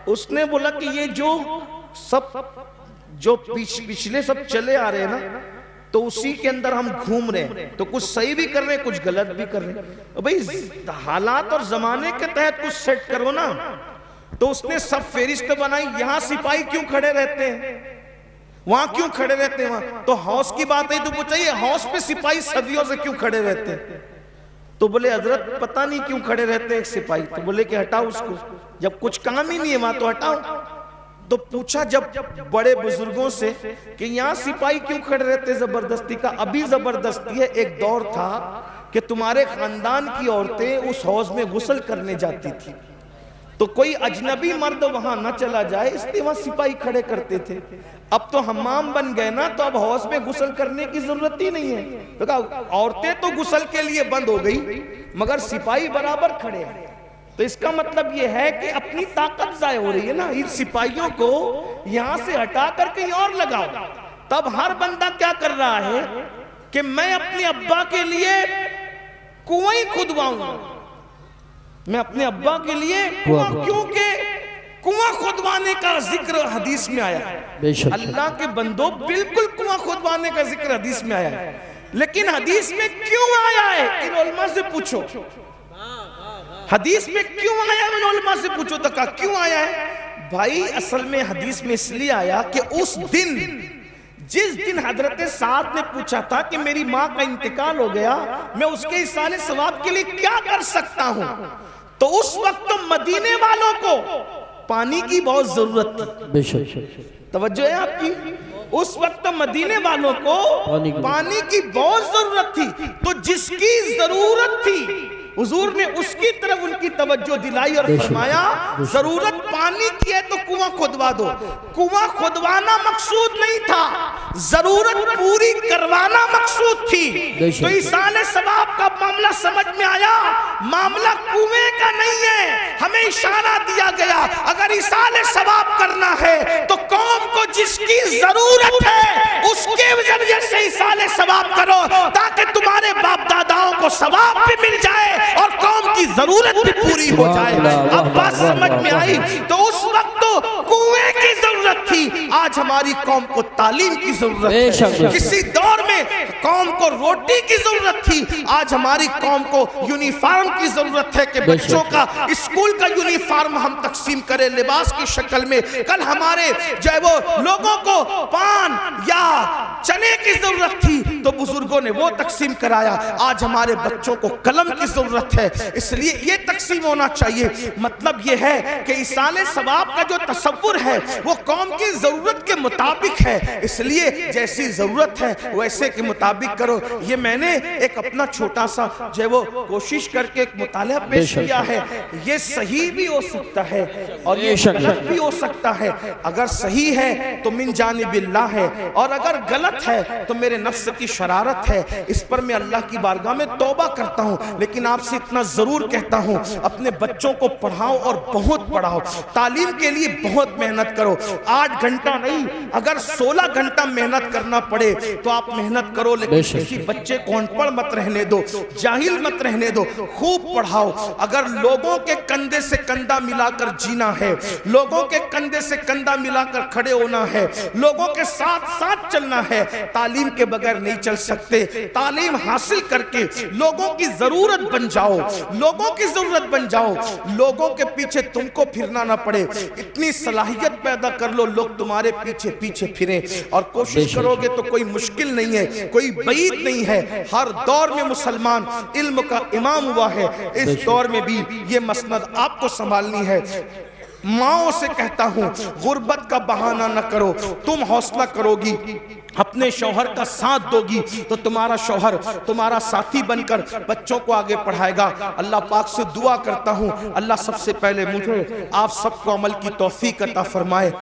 اس نے بولا کہ یہ جو پچھلے سب چلے آ رہے ہیں نا, تو اسی کے اندر ہم گھوم رہے ہیں, تو کچھ صحیح بھی کر رہے ہیں, کچھ غلط بھی کر رہے ہیں. بھئی حالات اور زمانے کے تحت کچھ سیٹ کرو نا. تو اس نے سب فہرست بنائی. یہاں سپاہی کیوں کھڑے رہتے ہیں, وہاں کیوں کھڑے رہتے ہیں, وہاں تو حوض کی بات ہے. تو پوچھا یہ حوض پہ سپاہی صدیوں سے کیوں کھڑے رہتے ہیں؟ تو بولے حضرت پتہ نہیں کیوں کھڑے رہتے ہیں ایک سپاہی. تو بولے کہ ہٹاؤ اس کو, جب کچھ کام ہی نہیں ہے وہاں تو ہٹاؤ. تو پوچھا جب بڑے بزرگوں سے کہ یہاں سپاہی کیوں کھڑے رہتے زبردستی کا. ابھی زبردستی ہے, ایک دور تھا کہ تمہارے خاندان کی عورتیں اس حوض میں غسل کرنے جاتی تھی, تو کوئی اجنبی مرد وہاں نہ چلا جائے اس لیے وہاں سپاہی کھڑے کرتے تھے. اب تو حمام بن گئے نا, تو اب حوض میں غسل کرنے کی ضرورت ہی نہیں ہے. تو کہا عورتیں تو غسل کے لیے بند ہو گئی مگر سپاہی برابر کھڑے ہیں. تو اس کا مطلب یہ ہے کہ اپنی طاقت ضائع ہو رہی ہے نا. ان سپاہیوں کو یہاں سے ہٹا کر کہیں اور لگاؤ. تب ہر بندہ کیا کر رہا ہے کہ میں اپنے ابا کے لیے کنویں کھدواؤں گا. میں اپنے ابا کے لیے کیونکہ کنواں کھدوانے کا ذکر حدیث میں آیا ہے. اللہ کے بندوں بالکل کنواں کھدوانے کا ذکر حدیث میں آیا ہے, لیکن حدیث میں کیوں آیا ہے ان علماء سے پوچھو. حدیث میں کیوں آیا ہے ان علماء سے پوچھو. تو کہا کیوں آیا ہے بھائی؟ اصل میں حدیث میں اس لیے آیا کہ اس دن جس دن حضرت سعد نے پوچھا تھا کہ میری ماں کا انتقال ہو گیا, میں اس کے ایصال ثواب کے لیے کیا کر سکتا ہوں, تو اس وقت مدینے والوں کو پانی کی بہت ضرورت تھی. توجہ ہے آپ کی. اس وقت مدینے والوں کو پانی کی بہت ضرورت تھی. تو جس کی ضرورت تھی حضور نے اس کی طرف ان کی توجہ دلائی اور فرمایا ضرورت پانی کی ہے تو کنواں کھدوا دو. کنواں کھدوانا مقصود نہیں تھا, ضرورت پوری کروانا مقصود تھی. تو ایصال ثواب کا معاملہ سمجھ میں آیا. معاملہ کنویں کا نہیں ہے, ہمیں اشارہ دیا گیا اگر ایصال ثواب کرنا ہے تو قوم کو جس کی ضرورت ہے اس کے ذریعے سے ایصال ثواب کرو, تاکہ تمہارے باپ داداؤں کو ثواب بھی مل جائے اور قوم کی ضرورت بھی پوری ہو جائے. اب بات سمجھ میں آئی. تو اس وقت تو کنویں کی ضرورت تھی, آج ہماری قوم کو تعلیم کی ضرورت ہے. کسی دور میں قوم کو روٹی کی ضرورت تھی, آج ہماری قوم کو یونیفارم کی ضرورت ہے کہ بچوں کا اسکول کا یونیفارم ہم تقسیم کریں لباس کی شکل میں. کل ہمارے جو ہے وہ لوگوں کو پان یا چنے کی ضرورت تھی تو بزرگوں نے وہ تقسیم کرایا. آج ہمارے بچوں کو قلم کی ضرورت ہے, اس لیے یہ تقسیم ہونا چاہیے. مطلب یہ ہے کہ ایصال ثواب کا جو تصور ہے وہ قوم کی ضرورت کے مطابق ہے, اس لیے جیسی ضرورت ہے ویسے کے مطابق کرو. یہ میں نے ایک اپنا چھوٹا سا جو ہے وہ کوشش کر کے ایک مطالعہ پیش کیا ہے. یہ صحیح بھی ہو سکتا ہے اور یہ غلط بھی ہو سکتا ہے. اگر صحیح ہے تو من جانب اللہ ہے, اور اگر غلط ہے تو میرے نفس کی شرارت ہے. اس پر میں اللہ کی بارگاہ میں توبہ کرتا ہوں, لیکن آپ سے اتنا ضرور کہتا ہوں اپنے بچوں کو پڑھاؤ اور بہت پڑھاؤ. تعلیم کے لیے بہت محنت کرو. 8 گھنٹہ نہیں, اگر 16 گھنٹہ محنت کرنا پڑے تو آپ محنت کرو, لیکن کسی بچے کو ان پڑھ مت رہنے دو, جاہل مت رہنے دو. خوب پڑھاؤ. اگر لوگوں کے کندھے سے کندھا ملا کر جینا ہے, لوگوں کے کندھے سے کندھا ملا کر کھڑے ہونا ہے, لوگوں کے ساتھ ساتھ چلنا ہے, تعلیم کے بغیر نہیں چل سکتے. تعلیم حاصل کر کے لوگوں کی ضرورت بن جاؤ, لوگوں کی ضرورت بن جاؤ, لوگوں کے پیچھے تم کو پھرنا نہ پڑے. اتنی صلاحیت پیدا کر لو لوگ تمہارے پیچھے پیچھے پھریں, اور کوشش کرو گے تو کوئی مشکل نہیں ہے, کوئی بعید نہیں ہے. ہر دور میں مسلمان علم کا امام ہوا ہے, اس دور میں بھی یہ مسند آپ کو سنبھالنی ہے. ماؤں سے کہتا ہوں غربت کا بہانہ نہ کرو, تم حوصلہ کرو گی, اپنے شوہر کا ساتھ دو گی تو تمہارا شوہر تمہارا ساتھی بن کر بچوں کو آگے پڑھائے گا. اللہ پاک سے دعا کرتا ہوں اللہ سب سے پہلے مجھے آپ سب کو عمل کی توفیق عطا فرمائے.